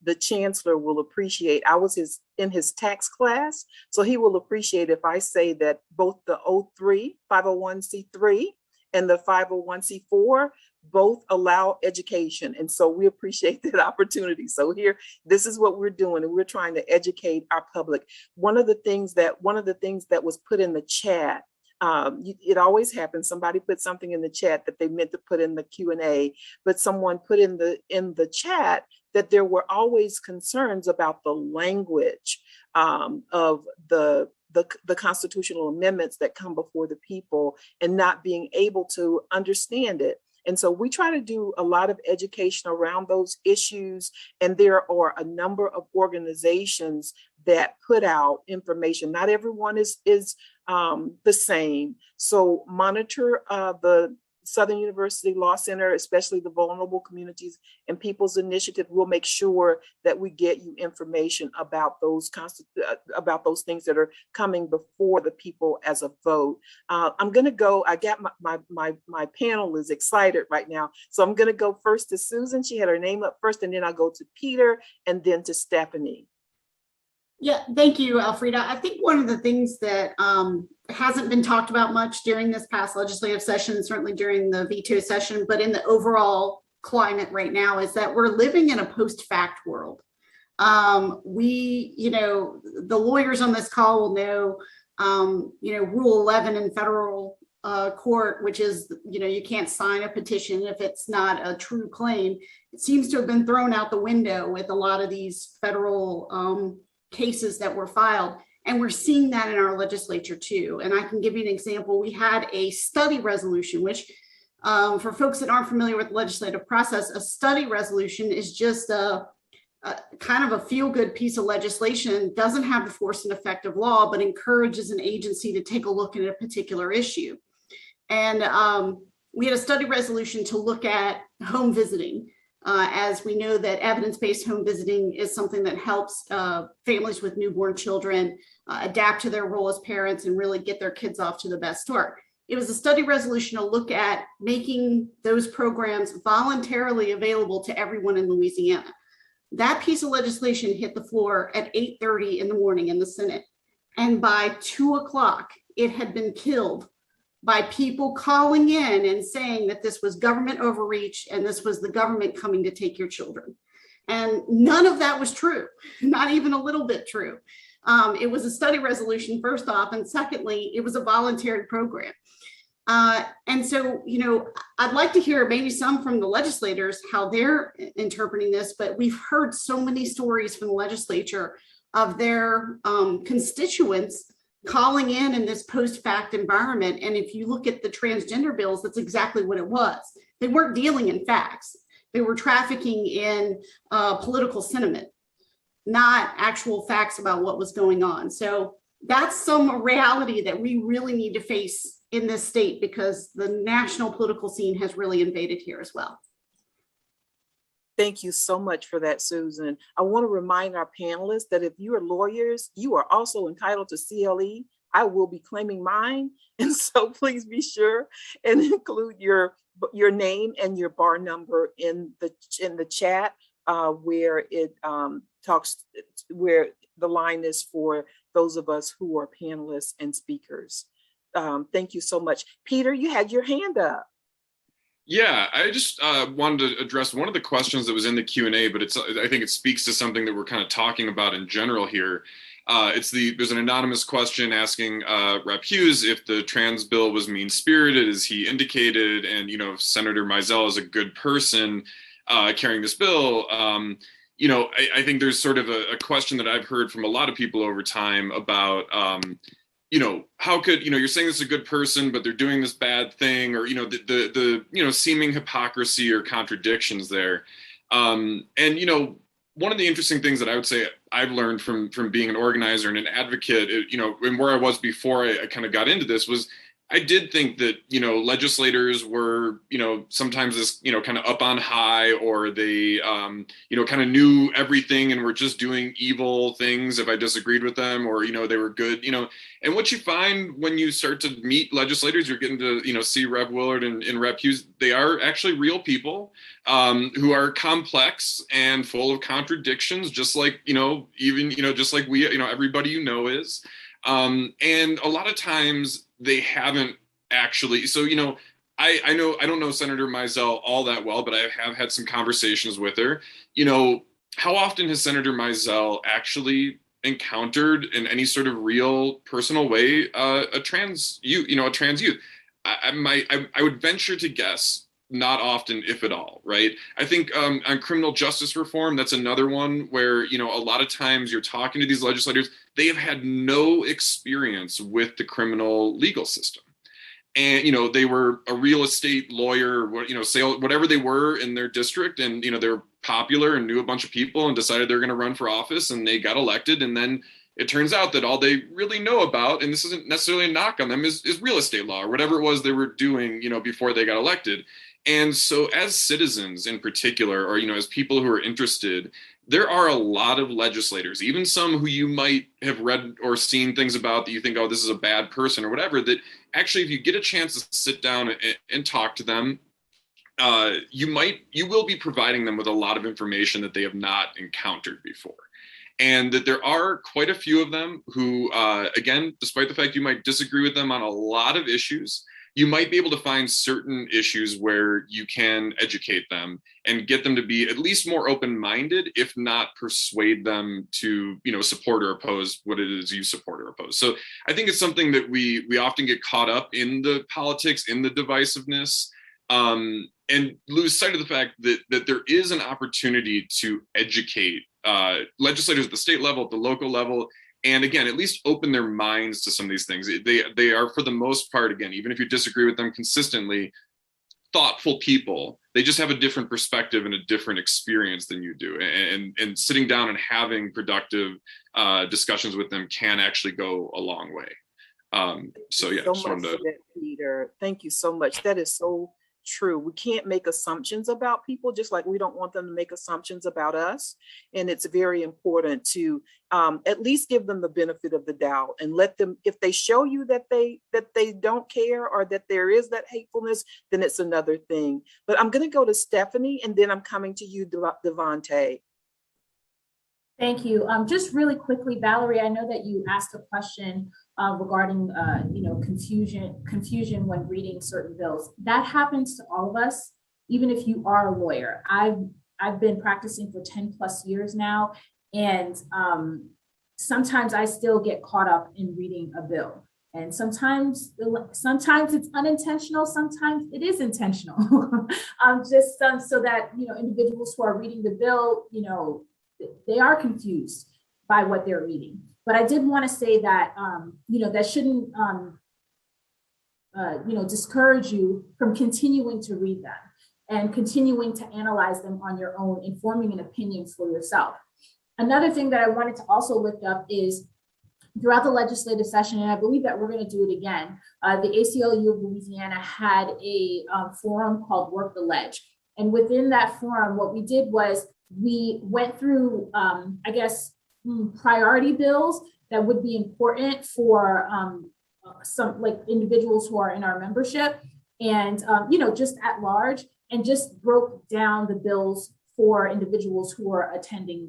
the chancellor will appreciate, I was in his tax class, so he will appreciate if I say that both the 03, 501c3 and the 501c4 both allow education. And so we appreciate that opportunity. So here, this is what we're doing, and we're trying to educate our public. One of the things that was put in the chat, it always happens. Somebody put something in the chat that they meant to put in the Q&A, but someone put in the chat that there were always concerns about the language of the constitutional amendments that come before the people and not being able to understand it. And so we try to do a lot of education around those issues. And there are a number of organizations that put out information. Not everyone is the same. So monitor the Southern University Law Center, especially the Vulnerable Communities and People's Initiative. We'll make sure that we get you information about those things that are coming before the people as a vote. I'm going to go. I got my panel is excited right now, so I'm going to go first to Susan. She had her name up first, and then I'll go to Peter, and then to Stephanie.
Yeah, thank you, Elfrida. I think one of the things that hasn't been talked about much during this past legislative session, certainly during the veto session, but in the overall climate right now, is that we're living in a post-fact world. The lawyers on this call will know, Rule 11 in federal court, which is, you can't sign a petition if it's not a true claim. It seems to have been thrown out the window with a lot of these federal cases that were filed. And we're seeing that in our legislature too. And I can give you an example. We had a study resolution, which for folks that aren't familiar with the legislative process, a study resolution is just a kind of a feel-good piece of legislation, doesn't have the force and effect of law, but encourages an agency to take a look at a particular issue. And we had a study resolution to look at home visiting. As we know that evidence-based home visiting is something that helps families with newborn children adapt to their role as parents and really get their kids off to the best start. It was a study resolution to look at making those programs voluntarily available to everyone in Louisiana. That piece of legislation hit the floor at 8:30 in the morning in the Senate. And by 2 o'clock, it had been killed by people calling in and saying that this was government overreach and this was the government coming to take your children. And none of that was true, not even a little bit true. It was a study resolution, first off, and secondly, it was a voluntary program. And so, you know, I'd like to hear maybe some from the legislators, how they're interpreting this, but we've heard so many stories from the legislature of their constituents calling in this post-fact environment. And if you look at the transgender bills, that's exactly what it was. They weren't dealing in facts. They were trafficking in political sentiment, not actual facts about what was going on. So that's some reality that we really need to face in this state, because the national political scene has really invaded here as well.
Thank you so much for that, Susan. I want to remind our panelists that if you are lawyers, you are also entitled to CLE. I will be claiming mine. And so please be sure and include your name and your bar number in the chat where it talks, where the line is for those of us who are panelists and speakers. Thank you so much. Peter, you had your hand up.
Yeah, I just wanted to address one of the questions that was in the Q&A, but I think it speaks to something that we're kind of talking about in general here. There's an anonymous question asking Rep. Hughes if the trans bill was mean-spirited, as he indicated, and, you know, if Senator Mizell is a good person carrying this bill. You know, I think there's sort of a question that I've heard from a lot of people over time about, you know, how could, you know, you're saying this is a good person, but they're doing this bad thing, or, you know, the you know, seeming hypocrisy or contradictions there. And, you know, one of the interesting things that I would say I've learned from being an organizer and an advocate, you know, and where I was before I kind of got into this, was I did think that, you know, legislators were, you know, sometimes this, you know, kind of up on high, or they, you know, kind of knew everything and were just doing evil things if I disagreed with them, or, you know, they were good, you know. And what you find when you start to meet legislators, you're getting to, you know, see Rep. Willard and Rep. Hughes, they are actually real people who are complex and full of contradictions, just like, you know, even, you know, just like we, you know, everybody you know is. And a lot of times they haven't actually, so, you know, I don't know Senator Mizell all that well, but I have had some conversations with her. You know, how often has Senator Mizell actually encountered in any sort of real personal way a trans youth? I would venture to guess not often, if at all, right? I think on criminal justice reform, that's another one where, you know, a lot of times you're talking to these legislators, they have had no experience with the criminal legal system. And, you know, they were a real estate lawyer, you know, sale, whatever they were in their district, and, you know, they were popular and knew a bunch of people and decided they're going to run for office, and they got elected. And then it turns out that all they really know about, and this isn't necessarily a knock on them, is real estate law, or whatever it was they were doing, you know, before they got elected. And so as citizens in particular, or, you know, as people who are interested, there are a lot of legislators, even some who you might have read or seen things about that you think, oh, this is a bad person or whatever, that actually, if you get a chance to sit down and talk to them, you will be providing them with a lot of information that they have not encountered before. And that there are quite a few of them who, again, despite the fact you might disagree with them on a lot of issues, you might be able to find certain issues where you can educate them and get them to be at least more open-minded, if not persuade them to, you know, support or oppose what it is you support or oppose. So I think it's something that we often get caught up in the politics, in the divisiveness, and lose sight of the fact that there is an opportunity to educate legislators at the state level, at the local level, and again, at least open their minds to some of these things. They are, for the most part, again, even if you disagree with them consistently, thoughtful people. They just have a different perspective and a different experience than you do. And sitting down and having productive discussions with them can actually go a long way. So yeah,
so much for that, Peter. Thank you so much. That is so true. We can't make assumptions about people, just like we don't want them to make assumptions about us. And it's very important to at least give them the benefit of the doubt and let them, if they show you that they don't care or that there is that hatefulness, then it's another thing. But I'm going to go to Stephanie, and then I'm coming to you, Devonta.
Thank you. Just really quickly, Valerie, I know that you asked a question regarding, confusion when reading certain bills. That happens to all of us, even if you are a lawyer. I've been practicing for 10 plus years now, and sometimes I still get caught up in reading a bill. And sometimes it's unintentional, sometimes it is intentional. So that, individuals who are reading the bill, they are confused by what they're reading. But I did want to say that, that shouldn't, discourage you from continuing to read them and continuing to analyze them on your own, informing an opinion for yourself. Another thing that I wanted to also lift up is throughout the legislative session, and I believe that we're going to do it again, the ACLU of Louisiana had a forum called Work the Ledge. And within that forum, what we did was we went through, priority bills that would be important for some like individuals who are in our membership and, just at large, and just broke down the bills for individuals who are attending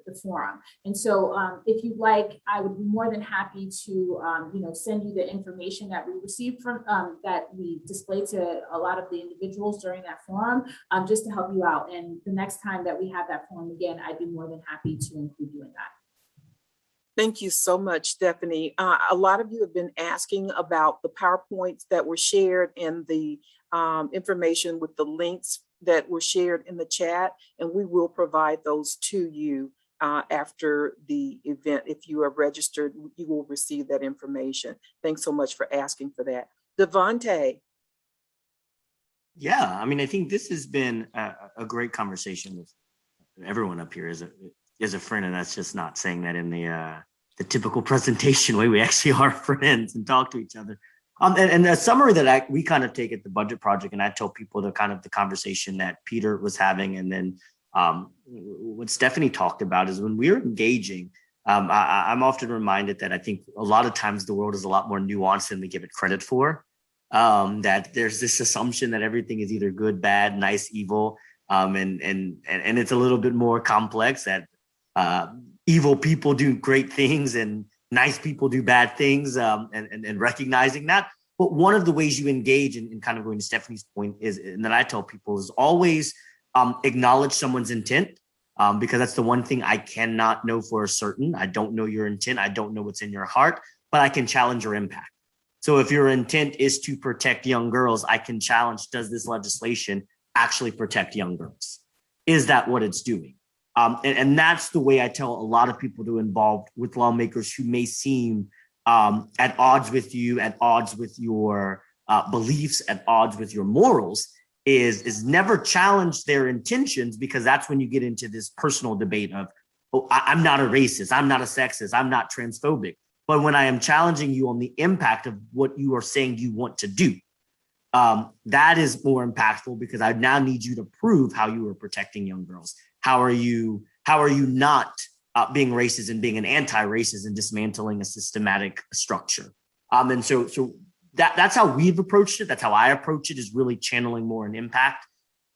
the forum. And so if you'd like, I would be more than happy to, send you the information that we received from, that we displayed to a lot of the individuals during that forum, just to help you out. And the next time that we have that forum again, I'd be more than happy to include you in that.
Thank you so much, Stephanie. A lot of you have been asking about the PowerPoints that were shared and the information with the links that were shared in the chat, and we will provide those to you after the event. If you are registered, you will receive that information. Thanks so much for asking for that. Devonta.
Yeah, I think this has been a great conversation with everyone up here as a friend, and that's just not saying that in the typical presentation way. We actually are friends and talk to each other. And the summary that we kind of take at the budget project, and I tell people the kind of the conversation that Peter was having, and then what Stephanie talked about is when we're engaging, I'm often reminded that I think a lot of times the world is a lot more nuanced than we give it credit for. That there's this assumption that everything is either good, bad, nice, evil, and it's a little bit more complex. That evil people do great things and nice people do bad things, and recognizing that. But one of the ways you engage, and kind of going to Stephanie's point, is, and that I tell people, is always acknowledge someone's intent, because that's the one thing I cannot know for certain. I don't know your intent. I don't know what's in your heart, but I can challenge your impact. So if your intent is to protect young girls, I can challenge, does this legislation actually protect young girls? Is that what it's doing? And that's the way I tell a lot of people to involve with lawmakers who may seem at odds with you, at odds with your beliefs, at odds with your morals, is never challenge their intentions, because that's when you get into this personal debate of, oh, I'm not a racist, I'm not a sexist, I'm not transphobic. But when I am challenging you on the impact of what you are saying you want to do, that is more impactful, because I now need you to prove how you are protecting young girls. How are you not being racist and being an anti-racist and dismantling a systematic structure? And so that's how we've approached it. That's how I approach it, is really channeling more an impact.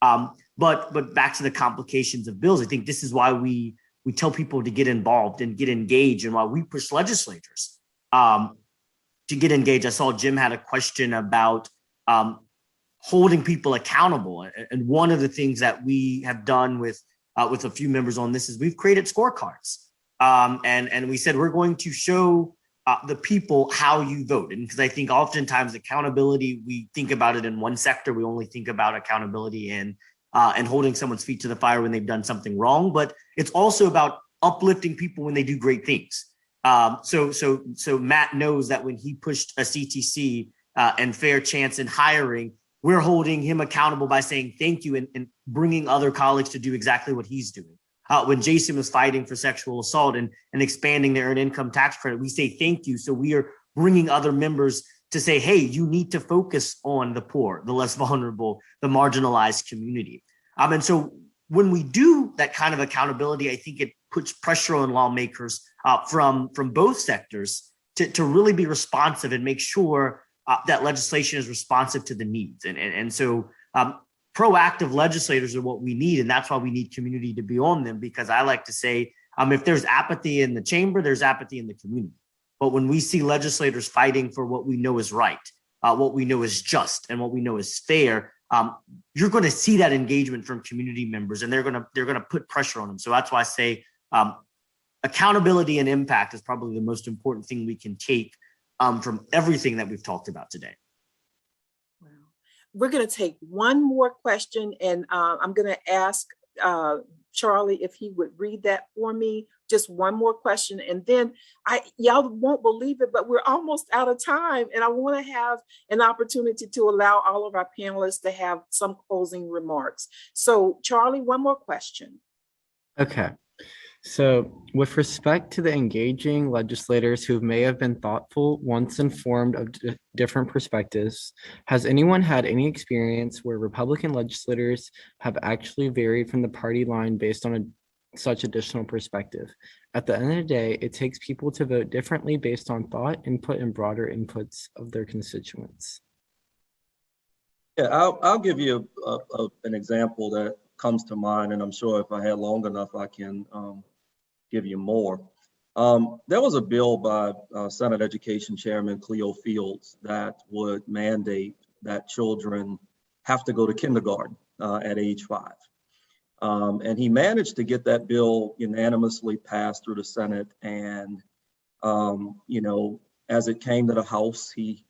But back to the complications of bills, I think this is why we tell people to get involved and get engaged, and why we push legislators to get engaged. I saw Jim had a question about holding people accountable. And one of the things that we have done with a few members on this is we've created scorecards. And we said, we're going to show the people how you vote. And because I think oftentimes accountability, we think about it in one sector. We only think about accountability and holding someone's feet to the fire when they've done something wrong. But it's also about uplifting people when they do great things. So Matt knows that when he pushed a CTC and fair chance in hiring, we're holding him accountable by saying thank you and bringing other colleagues to do exactly what he's doing. When Jason was fighting for sexual assault and expanding their earned income tax credit, we say thank you. So we are bringing other members to say, hey, you need to focus on the poor, the less vulnerable, the marginalized community. And so when we do that kind of accountability, I think it puts pressure on lawmakers from both sectors to really be responsive and make sure that legislation is responsive to the needs. And so proactive legislators are what we need. And that's why we need community to be on them, because I like to say, if there's apathy in the chamber, there's apathy in the community. But when we see legislators fighting for what we know is right, what we know is just, and what we know is fair, you're going to see that engagement from community members, and they're going to put pressure on them. So that's why I say accountability and impact is probably the most important thing we can take from everything that we've talked about today.
Wow. We're going to take one more question, and I'm going to ask Charlie if he would read that for me. Just one more question, and then y'all won't believe it, but we're almost out of time, and I want to have an opportunity to allow all of our panelists to have some closing remarks. So Charlie, one more question.
Okay. So with respect to the engaging legislators who may have been thoughtful once informed of different perspectives, has anyone had any experience where Republican legislators have actually varied from the party line based on such additional perspective? At the end of the day, it takes people to vote differently based on thought, input, and broader inputs of their constituents.
Yeah, I'll give you an example that comes to mind, and I'm sure if I had long enough, I can give you more. There was a bill by Senate Education Chairman Cleo Fields that would mandate that children have to go to kindergarten at age 5. And he managed to get that bill unanimously passed through the Senate. And, as it came to the House, he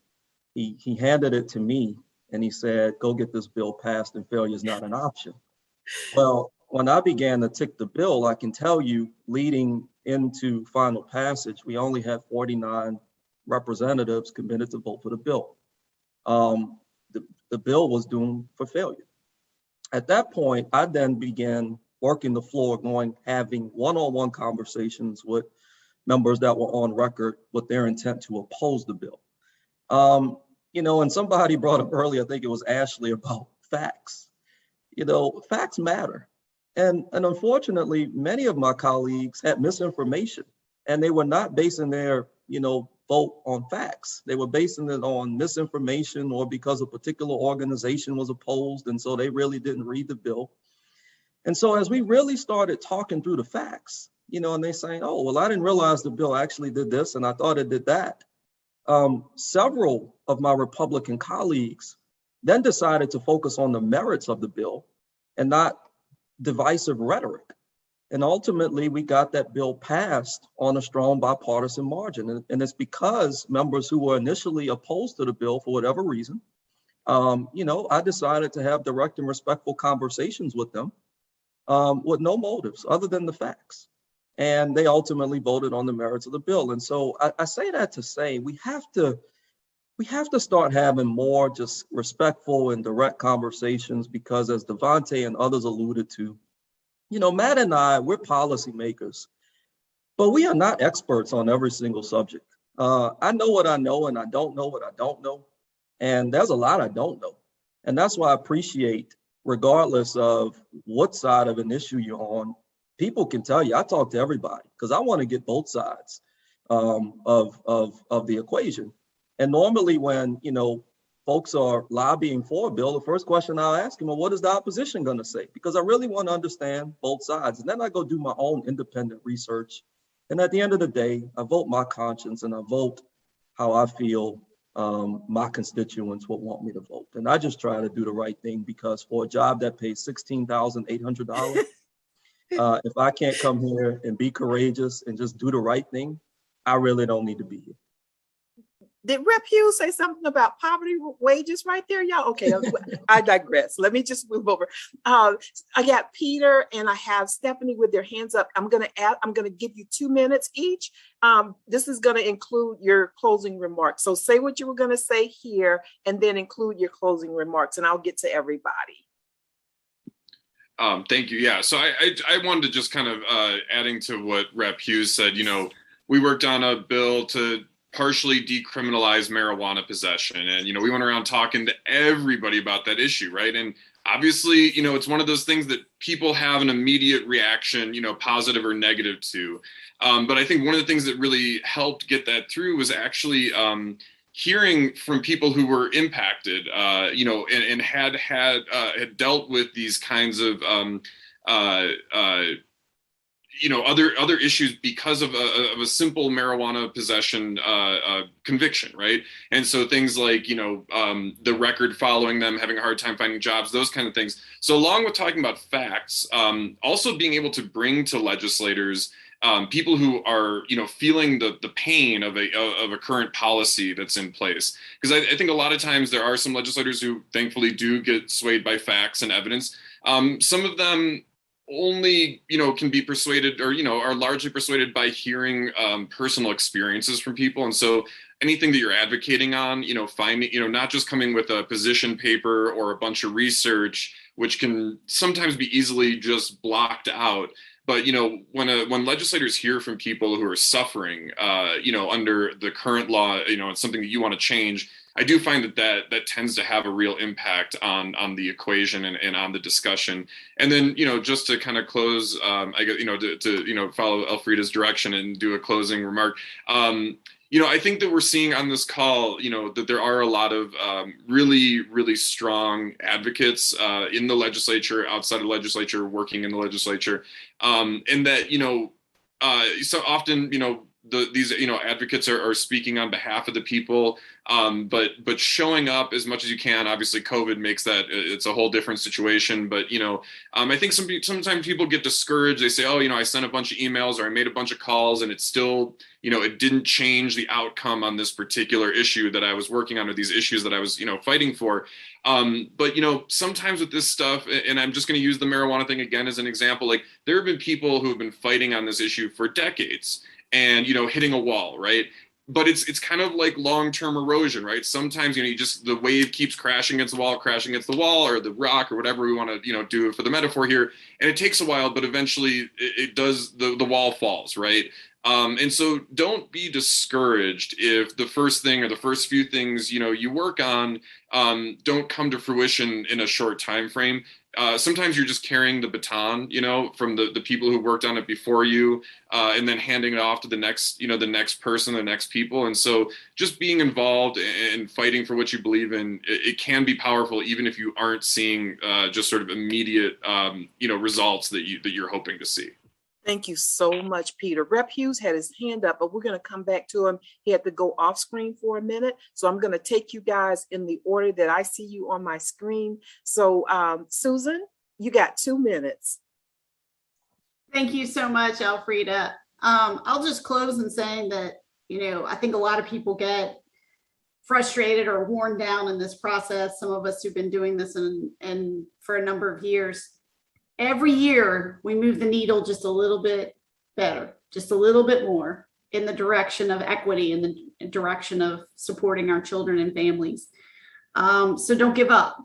handed it to me and he said, go get this bill passed, and failure is not an option. Well, when I began to tick the bill, I can tell you leading into final passage, we only had 49 representatives committed to vote for the bill. The bill was doomed for failure. At that point, I then began working the floor, having one-on-one conversations with members that were on record with their intent to oppose the bill. And somebody brought up earlier, I think it was Ashley, about facts. Facts matter. And unfortunately, many of my colleagues had misinformation, and they were not basing their, vote on facts. They were basing it on misinformation or because a particular organization was opposed, and so they really didn't read the bill. And so as we really started talking through the facts, and they saying, oh, well, I didn't realize the bill actually did this, and I thought it did that. Several of my Republican colleagues then decided to focus on the merits of the bill and not divisive rhetoric. And ultimately, we got that bill passed on a strong bipartisan margin. And it's because members who were initially opposed to the bill for whatever reason, I decided to have direct and respectful conversations with them with no motives other than the facts. And they ultimately voted on the merits of the bill. And so I say that to say we have to start having more just respectful and direct conversations, because as Devonta and others alluded to, Matt and I, we're policymakers, but we are not experts on every single subject. I know what I know, and I don't know what I don't know. And there's a lot I don't know. And that's why I appreciate, regardless of what side of an issue you're on, people can tell you, I talk to everybody because I want to get both sides of the equation. And normally when, folks are lobbying for a bill, the first question I'll ask them, well, what is the opposition going to say? Because I really want to understand both sides. And then I go do my own independent research. And at the end of the day, I vote my conscience and I vote how I feel my constituents would want me to vote. And I just try to do the right thing, because for a job that pays $16,800, if I can't come here and be courageous and just do the right thing, I really don't need to be here.
Did Rep Hughes say something about poverty wages right there, y'all? Okay, I digress. Let me just move over. I got Peter and I have Stephanie with their hands up. I'm gonna give you 2 minutes each. This is gonna include your closing remarks. So say what you were gonna say here and then include your closing remarks, and I'll get to everybody.
Thank you. Yeah, so I wanted to just kind of adding to what Rep Hughes said, we worked on a bill to partially decriminalize marijuana possession. And, we went around talking to everybody about that issue, right? And obviously, it's one of those things that people have an immediate reaction, positive or negative to. But I think one of the things that really helped get that through was actually hearing from people who were impacted, and had dealt with these kinds of other issues because of a simple marijuana possession conviction, right? And so things like, the record following them, having a hard time finding jobs, those kind of things. So along with talking about facts, also being able to bring to legislators people who are, feeling the pain of a current policy that's in place. Because I think a lot of times there are some legislators who thankfully do get swayed by facts and evidence. Some of them only can be persuaded or are largely persuaded by hearing personal experiences from people. And so anything that you're advocating on, finding, not just coming with a position paper or a bunch of research, which can sometimes be easily just blocked out. But when legislators hear from people who are suffering under the current law, it's something that you want to change, I do find that tends to have a real impact on the equation and on the discussion. And then, just to kind of close, I guess, to follow Elfrida's direction and do a closing remark. I think that we're seeing on this call, that there are a lot of really, really strong advocates in the legislature, outside of the legislature, working in the legislature, and that, so often, these advocates are speaking on behalf of the people, but showing up as much as you can. Obviously, COVID makes that it's a whole different situation. But I think sometimes people get discouraged. They say, "Oh, I sent a bunch of emails or I made a bunch of calls, and it's still it didn't change the outcome on this particular issue that I was working on, or these issues that I was fighting for." But sometimes with this stuff, and I'm just going to use the marijuana thing again as an example. Like there have been people who have been fighting on this issue for decades. And, hitting a wall, right? But it's kind of like long-term erosion, right? Sometimes, the wave keeps crashing against the wall, or the rock, or whatever we want to, do for the metaphor here. And it takes a while, but eventually it does, the wall falls, right? And so don't be discouraged if the first thing or the first few things, you work on don't come to fruition in a short time frame. Sometimes you're just carrying the baton, from the people who worked on it before you, and then handing it off to the next, the next person, the next people. And so just being involved and fighting for what you believe in, it can be powerful, even if you aren't seeing just sort of immediate, results that you're hoping to see.
Thank you so much, Peter. Rep Hughes had his hand up, but we're going to come back to him. He had to go off screen for a minute. So I'm going to take you guys in the order that I see you on my screen. So Susan, you got 2 minutes.
Thank you so much, Elfrida. I'll just close in saying that, I think a lot of people get frustrated or worn down in this process. Some of us who've been doing this and for a number of years. Every year we move the needle just a little bit better, just a little bit more in the direction of equity, in the direction of supporting our children and families. So don't give up.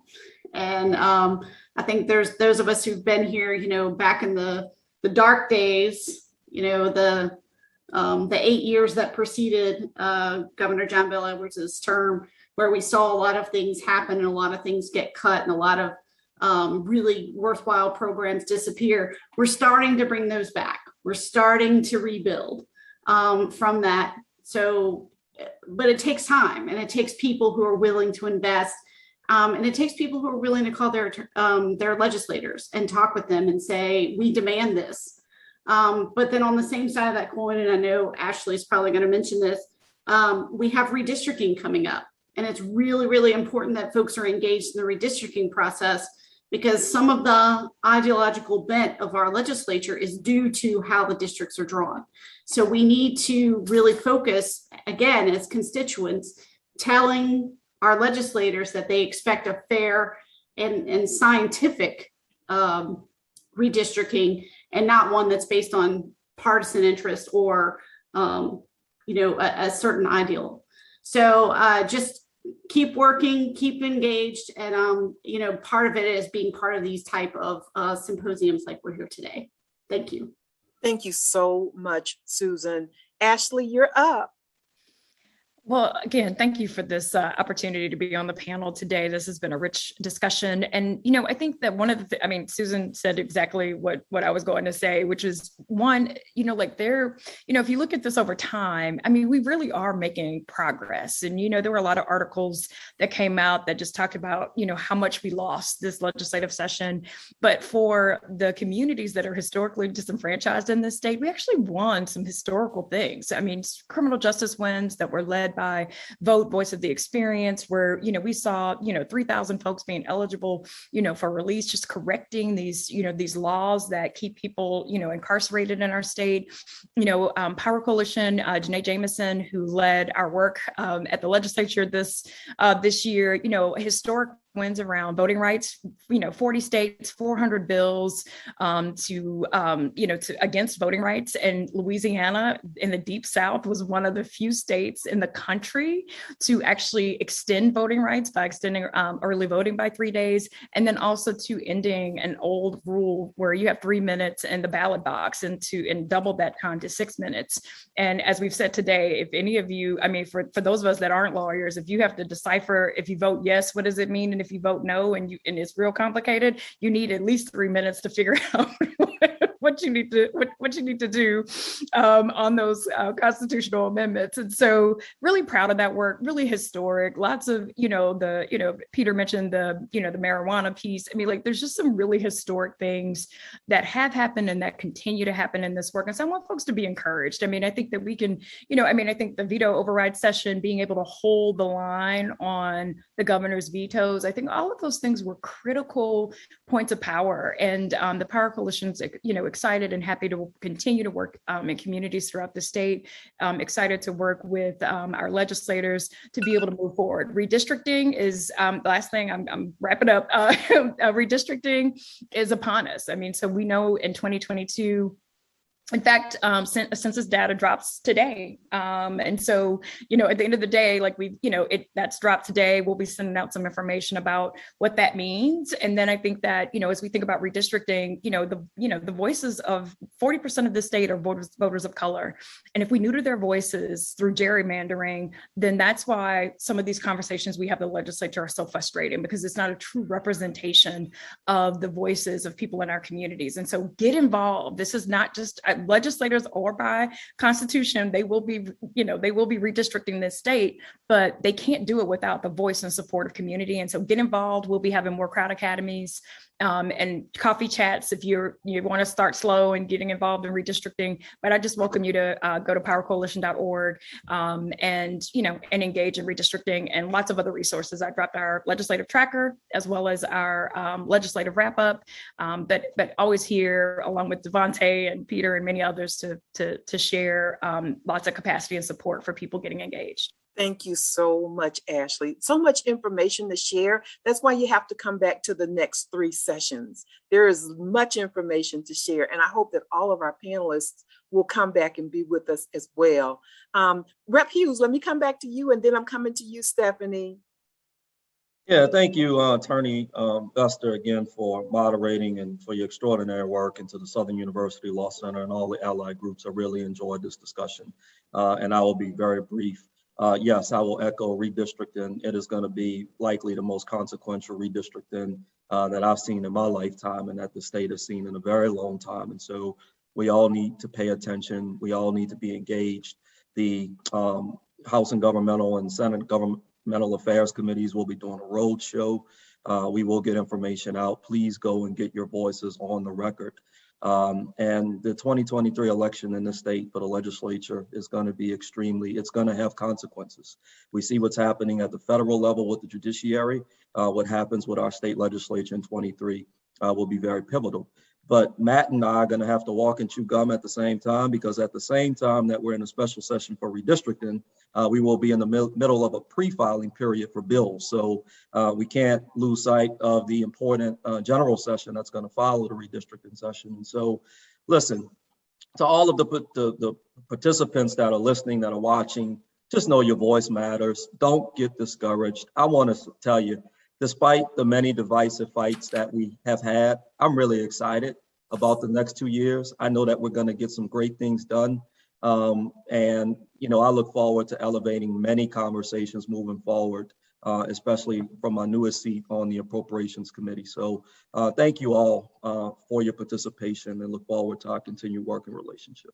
And I think there's those of us who've been here, back in the dark days, the 8 years that preceded Governor John Bel Edwards' term, where we saw a lot of things happen and a lot of things get cut and a lot of really worthwhile programs disappear. We're starting to bring those back. We're starting to rebuild from that. So, but it takes time, and it takes people who are willing to invest, and it takes people who are willing to call their legislators and talk with them and say, we demand this. But then on the same side of that coin, and I know Ashley's probably going to mention this, we have redistricting coming up. And it's really, really important that folks are engaged in the redistricting process, because some of the ideological bent of our legislature is due to how the districts are drawn. So we need to really focus, again, as constituents, telling our legislators that they expect a fair and scientific redistricting, and not one that's based on partisan interest or a certain ideal. So just keep working, keep engaged, and part of it is being part of these type of symposiums like we're here today. Thank you.
Thank you so much, Susan. Ashley, you're up.
Well, again, thank you for this opportunity to be on the panel today. This has been a rich discussion. And, I think that one of the, Susan said exactly what I was going to say, which is one, if you look at this over time, we really are making progress. And, there were a lot of articles that came out that just talked about, how much we lost this legislative session. But for the communities that are historically disenfranchised in this state, we actually won some historical things. Criminal justice wins that were led by Vote, Voice of the Experience, where, we saw, 3,000 folks being eligible, for release, just correcting these, these laws that keep people, incarcerated in our state. Power Coalition, Janae Jameson, who led our work at the legislature this year, historic wins around voting rights, 40 states, 400 bills to against voting rights. And Louisiana in the Deep South was one of the few states in the country to actually extend voting rights by extending early voting by 3 days. And then also to ending an old rule where you have 3 minutes in the ballot box and double that time to 6 minutes. And as we've said today, if any of you, for those of us that aren't lawyers, if you have to decipher, if you vote yes, what does it mean? And if you vote no and it's real complicated, you need at least 3 minutes to figure out what you need to do on those constitutional amendments. And so really proud of that work, really historic. Lots of, Peter mentioned the marijuana piece. There's just some really historic things that have happened and that continue to happen in this work. And so I want folks to be encouraged. I think that we can, I think the veto override session, being able to hold the line on the governor's vetoes, I think all of those things were critical points of power. And the Power Coalition's, excited and happy to continue to work in communities throughout the state. Excited to work with our legislators to be able to move forward. Redistricting is the last thing, I'm wrapping up. Redistricting is upon us. So we know in 2022, in fact, census data drops today. And so, at the end of the day, that's dropped today. We'll be sending out some information about what that means. And then I think that, as we think about redistricting, the voices of 40% of the state are voters of color. And if we neuter their voices through gerrymandering, then that's why some of these conversations we have in the legislature are so frustrating, because it's not a true representation of the voices of people in our communities. And so get involved. This is not just legislators, or by constitution, they will be redistricting this state, but they can't do it without the voice and support of community. And so get involved. We'll be having more crowd academies and coffee chats if you want to start slow and getting involved in redistricting. But I just welcome you to go to powercoalition.org and engage in redistricting and lots of other resources. I dropped our legislative tracker as well as our legislative wrap up, but always here along with Devonta and Peter and many others to share lots of capacity and support for people getting engaged.
Thank you so much, Ashley. So much information to share. That's why you have to come back to the next 3 sessions. There is much information to share, and I hope that all of our panelists will come back and be with us as well. Rep. Hughes, let me come back to you, and then I'm coming to you, Stephanie.
Yeah, thank you, Attorney Bester, again, for moderating and for your extraordinary work, and to the Southern University Law Center and all the allied groups. I really enjoyed this discussion, and I will be very brief. Yes, I will echo redistricting. It is going to be likely the most consequential redistricting that I've seen in my lifetime, and that the state has seen in a very long time. And so we all need to pay attention. We all need to be engaged. The House and Governmental and Senate Governmental Affairs Committees will be doing a road show. We will get information out. Please go and get your voices on the record. And the 2023 election in the state for the legislature is going to be it's going to have consequences. We see what's happening at the federal level with the judiciary. What happens with our state legislature in 23 will be very pivotal. But Matt and I are going to have to walk and chew gum at the same time, because at the same time that we're in a special session for redistricting, we will be in the middle of a pre-filing period for bills. So we can't lose sight of the important general session that's going to follow the redistricting session. And so, listen, to all of the participants that are listening, that are watching, just know your voice matters. Don't get discouraged. I want to tell you, despite the many divisive fights that we have had, I'm really excited about the next 2 years. I know that we're going to get some great things done. And, you know, I look forward to elevating many conversations moving forward, especially from my newest seat on the Appropriations Committee. So thank you all for your participation, and look forward to our continued working relationship.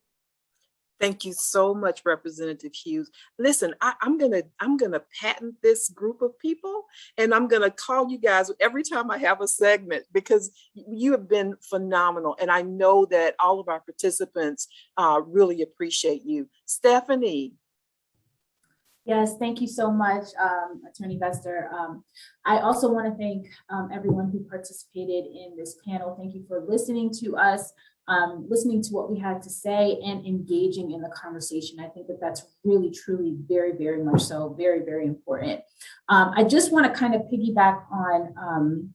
Thank you so much, Representative Hughes. Listen, I'm gonna patent this group of people, and I'm gonna call you guys every time I have a segment, because you have been phenomenal, and I know that all of our participants really appreciate you. Stephanie.
Yes, thank you so much, Attorney Vester. I also want to thank everyone who participated in this panel. Thank you for listening to us, listening to what we had to say, and engaging in the conversation. I think that that's really, truly, very, very much so, very, very important. I just want to kind of piggyback on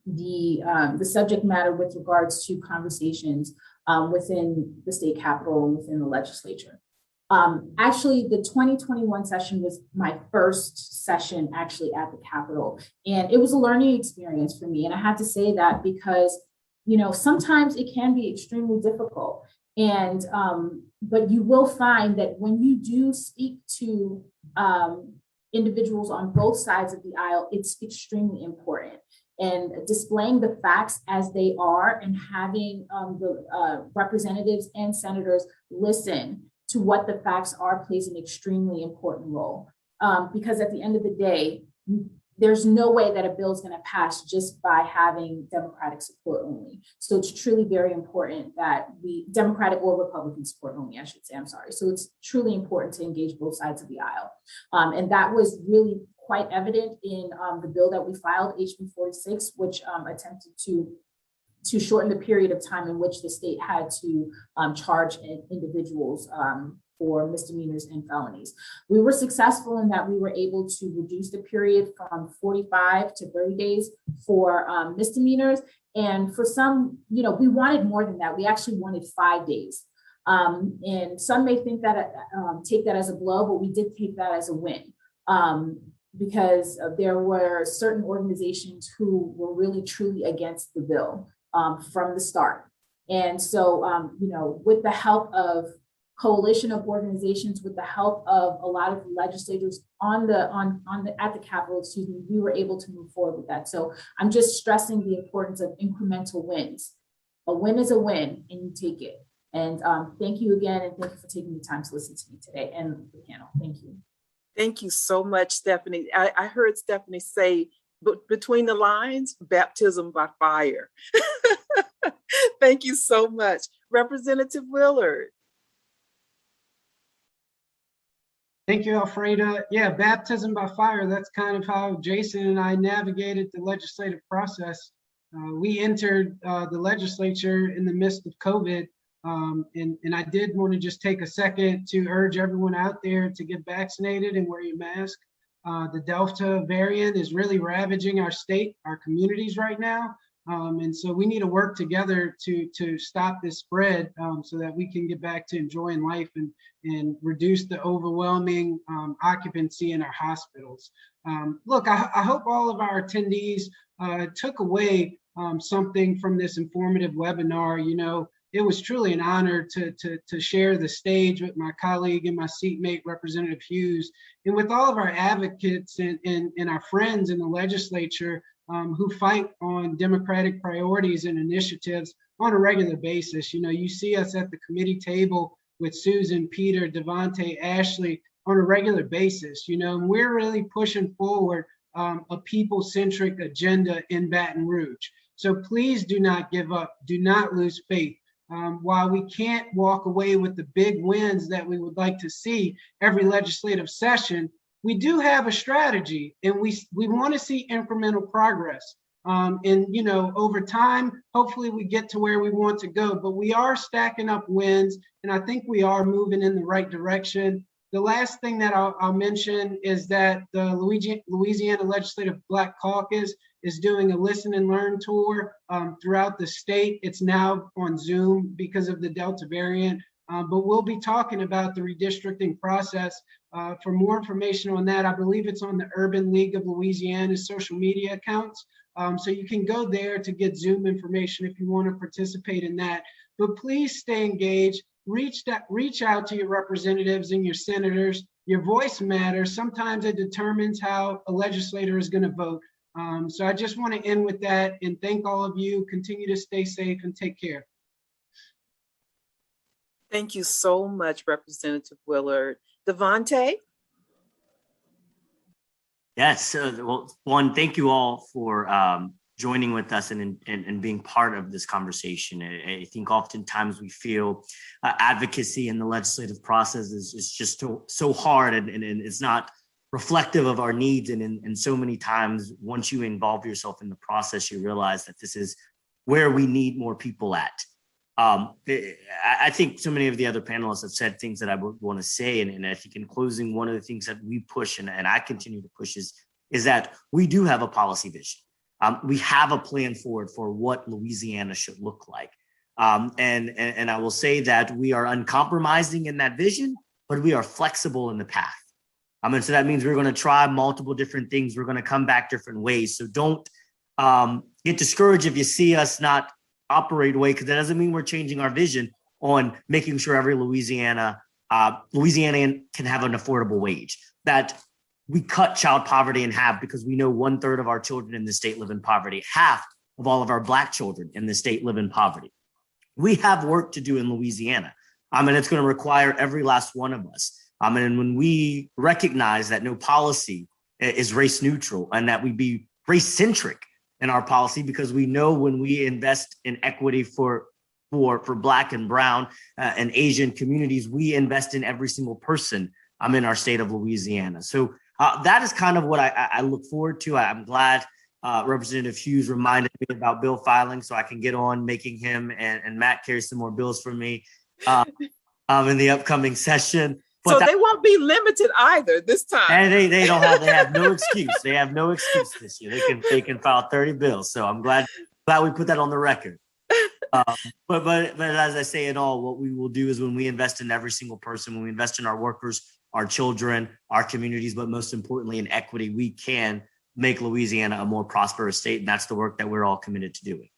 the subject matter with regards to conversations within the state capitol and within the legislature. Actually, the 2021 session was my first session actually at the Capitol, and it was a learning experience for me. And I have to say that because, you know, sometimes it can be extremely difficult. And, but you will find that when you do speak to individuals on both sides of the aisle, it's extremely important. And displaying the facts as they are, and having the representatives and senators listen to what the facts are, plays an extremely important role. Because at the end of the day, there's no way that a bill is going to pass just by having Democratic support only. So it's truly very important that Democratic or Republican support only, I should say, I'm sorry. So it's truly important to engage both sides of the aisle. And that was really quite evident in the bill that we filed, HB 46, which attempted to shorten the period of time in which the state had to charge individuals for misdemeanors and felonies. We were successful in that we were able to reduce the period from 45 to 30 days for misdemeanors. And for some, you know, we wanted more than that. We actually wanted 5 days. And some may think that, take that as a blow, but we did take that as a win. Because there were certain organizations who were really truly against the bill from the start. And so, you know, with the help of coalition of organizations, with the help of a lot of legislators at the Capitol, excuse me, we were able to move forward with that. So I'm just stressing the importance of incremental wins. A win is a win, and you take it. And thank you again, and thank you for taking the time to listen to me today and the panel. Thank you.
Thank you so much, Stephanie. I heard Stephanie say, but between the lines, baptism by fire. Thank you so much. Representative Willard.
Thank you, Alfreda. Yeah, baptism by fire. That's kind of how Jason and I navigated the legislative process. We entered the legislature in the midst of COVID. And I did want to just take a second to urge everyone out there to get vaccinated and wear your mask. The Delta variant is really ravaging our state, our communities right now. And so we need to work together to stop this spread so that we can get back to enjoying life and reduce the overwhelming occupancy in our hospitals. Look, I hope all of our attendees took away something from this informative webinar. You know, it was truly an honor to share the stage with my colleague and my seatmate, Representative Hughes, and with all of our advocates and our friends in the legislature who fight on democratic priorities and initiatives on a regular basis. You know, you see us at the committee table with Susan, Peter, Devonta, Ashley on a regular basis, you know, and we're really pushing forward a people-centric agenda in Baton Rouge. So please do not give up, do not lose faith. While we can't walk away with the big wins that we would like to see every legislative session, we do have a strategy, and we want to see incremental progress. And, you know, over time, hopefully we get to where we want to go, but we are stacking up wins, and I think we are moving in the right direction. The last thing that I'll mention is that the Louisiana Legislative Black Caucus is doing a listen and learn tour throughout the state. It's now on Zoom because of the Delta variant, but we'll be talking about the redistricting process. For more information on that, I believe it's on the Urban League of Louisiana's social media accounts. So you can go there to get Zoom information if you want to participate in that. But please stay engaged. Reach out to your representatives and your senators. Your voice matters. Sometimes it determines how a legislator is going to vote. So I just want to end with that and thank all of you. Continue to stay safe and take care.
Thank you so much, Representative Willard. Devonta?
Yes. Well, one, thank you all for joining with us and being part of this conversation. I think oftentimes we feel advocacy in the legislative process is just so hard and it's not reflective of our needs. And so many times, once you involve yourself in the process, you realize that this is where we need more people at. I think so many of the other panelists have said things that I would want to say. And I think in closing, one of the things that we push and I continue to push is that we do have a policy vision. We have a plan forward for what Louisiana should look like. And I will say that we are uncompromising in that vision, but we are flexible in the path. And so that means we're going to try multiple different things. We're going to come back different ways. So don't get discouraged if you see us not operate away, because that doesn't mean we're changing our vision on making sure every Louisianian can have an affordable wage, that we cut child poverty in half because we know 1/3 of our children in the state live in poverty. Half of all of our Black children in the state live in poverty. We have work to do in Louisiana. And it's going to require every last one of us. And when we recognize that no policy is race neutral and that we be race centric in our policy, because we know when we invest in equity for Black and Brown and Asian communities, we invest in every single person in our state of Louisiana. So that is kind of what I look forward to. I'm glad Representative Hughes reminded me about bill filing, so I can get on making him and Matt carry some more bills for me in the upcoming session. But
so they won't be limited either this time.
And they have no excuse. They have no excuse this year. They can file 30 bills. So I'm glad we put that on the record. But as I say in all, what we will do is when we invest in every single person, when we invest in our workers, our children, our communities, but most importantly in equity, we can make Louisiana a more prosperous state. And that's the work that we're all committed to doing.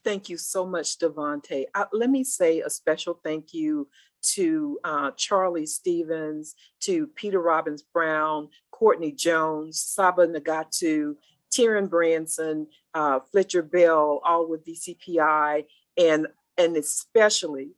Thank you so much, Devonta. Let me say a special thank you to Charlie Stevens, to Peter Robbins Brown, Courtney Jones, Saba Nagatu, Tieran Branson, Fletcher Bell, all with DCPI, and especially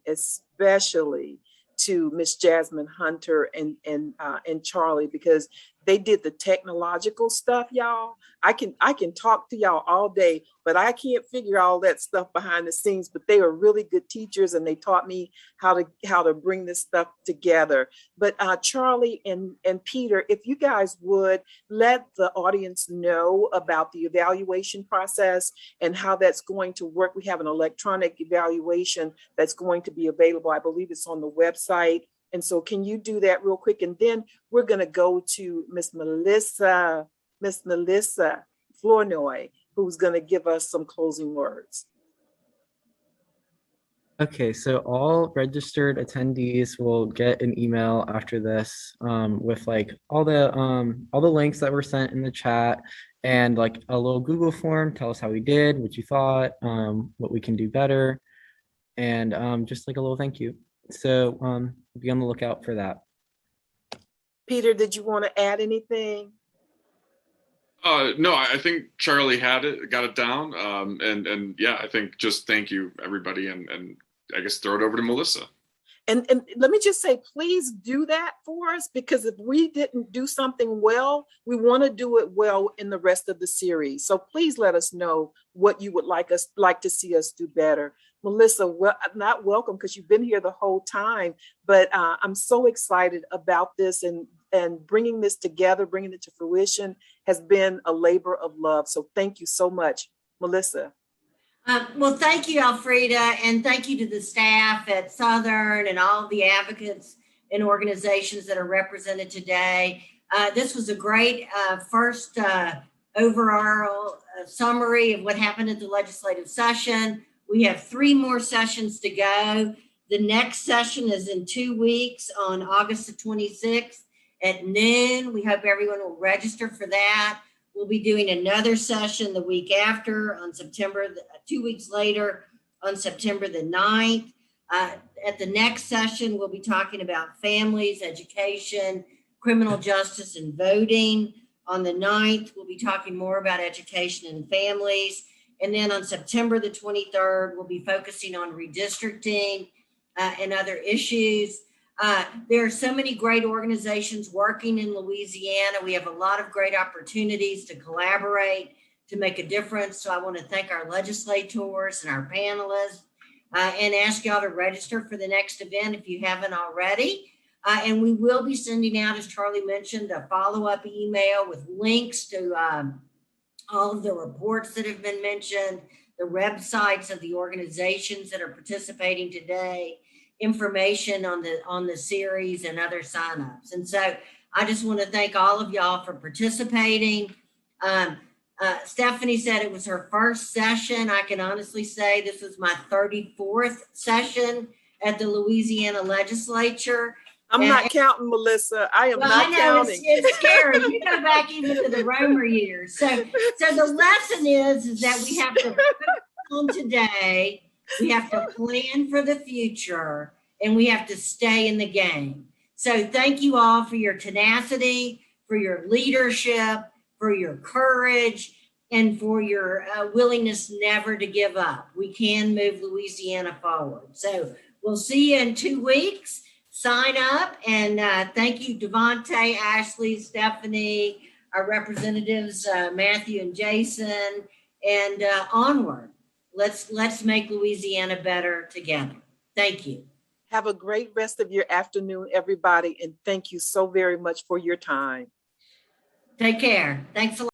to Miss Jasmine Hunter and Charlie, because they did the technological stuff, y'all. I can talk to y'all all day, but I can't figure all that stuff behind the scenes. But they were really good teachers, and they taught me how to bring this stuff together. But Charlie and Peter, if you guys would let the audience know about the evaluation process and how that's going to work. We have an electronic evaluation that's going to be available. I believe it's on the website. And so can you do that real quick? And then we're going to go to Miss Melissa Flournoy, who's going to give us some closing words.
Okay, so all registered attendees will get an email after this with like all the links that were sent in the chat and like a little Google form. Tell us how we did, what you thought, what we can do better, and just like a little thank you. So be on the lookout for that.
Peter, did you want to add anything?
No, I think Charlie got it down. And yeah, I think just thank you, everybody. And I guess throw it over to Melissa.
And let me just say, please do that for us, because if we didn't do something well, we want to do it well in the rest of the series. So please let us know what you would like to see us do better. Melissa, not welcome because you've been here the whole time, but I'm so excited about this and bringing this together, bringing it to fruition, has been a labor of love. So thank you so much, Melissa.
Well, thank you, Elfrida, and thank you to the staff at Southern and all the advocates and organizations that are represented today. This was a great first overall summary of what happened at the legislative session. We have 3 more sessions to go. The next session is in 2 weeks on August the 26th at noon. We hope everyone will register for that. We'll be doing another session the week after on 2 weeks later on September the 9th. At the next session, we'll be talking about families, education, criminal justice, and voting. On the 9th, we'll be talking more about education and families. And then on September the 23rd, we'll be focusing on redistricting and other issues. There are so many great organizations working in Louisiana. We have a lot of great opportunities to collaborate, to make a difference. So I want to thank our legislators and our panelists and ask y'all to register for the next event if you haven't already. And we will be sending out, as Charlie mentioned, a follow-up email with links to all of the reports that have been mentioned, the websites of the organizations that are participating today, information on the series and other signups. And so I just want to thank all of y'all for participating. Stephanie said it was her first session. I can honestly say this was my 34th session at the Louisiana legislature.
I'm not counting, Melissa. I am not counting.
It's scary. You go back even to the Romer years. So the lesson is that we have to focus on today. We have to plan for the future, and we have to stay in the game. So thank you all for your tenacity, for your leadership, for your courage, and for your willingness never to give up. We can move Louisiana forward. So we'll see you in 2 weeks. Sign up, and thank you, Devonta, Ashley, Stephanie, our representatives, Matthew and Jason, and onward. Let's make Louisiana better together. Thank you.
Have a great rest of your afternoon, everybody, and thank you so very much for your time.
Take care. Thanks a lot.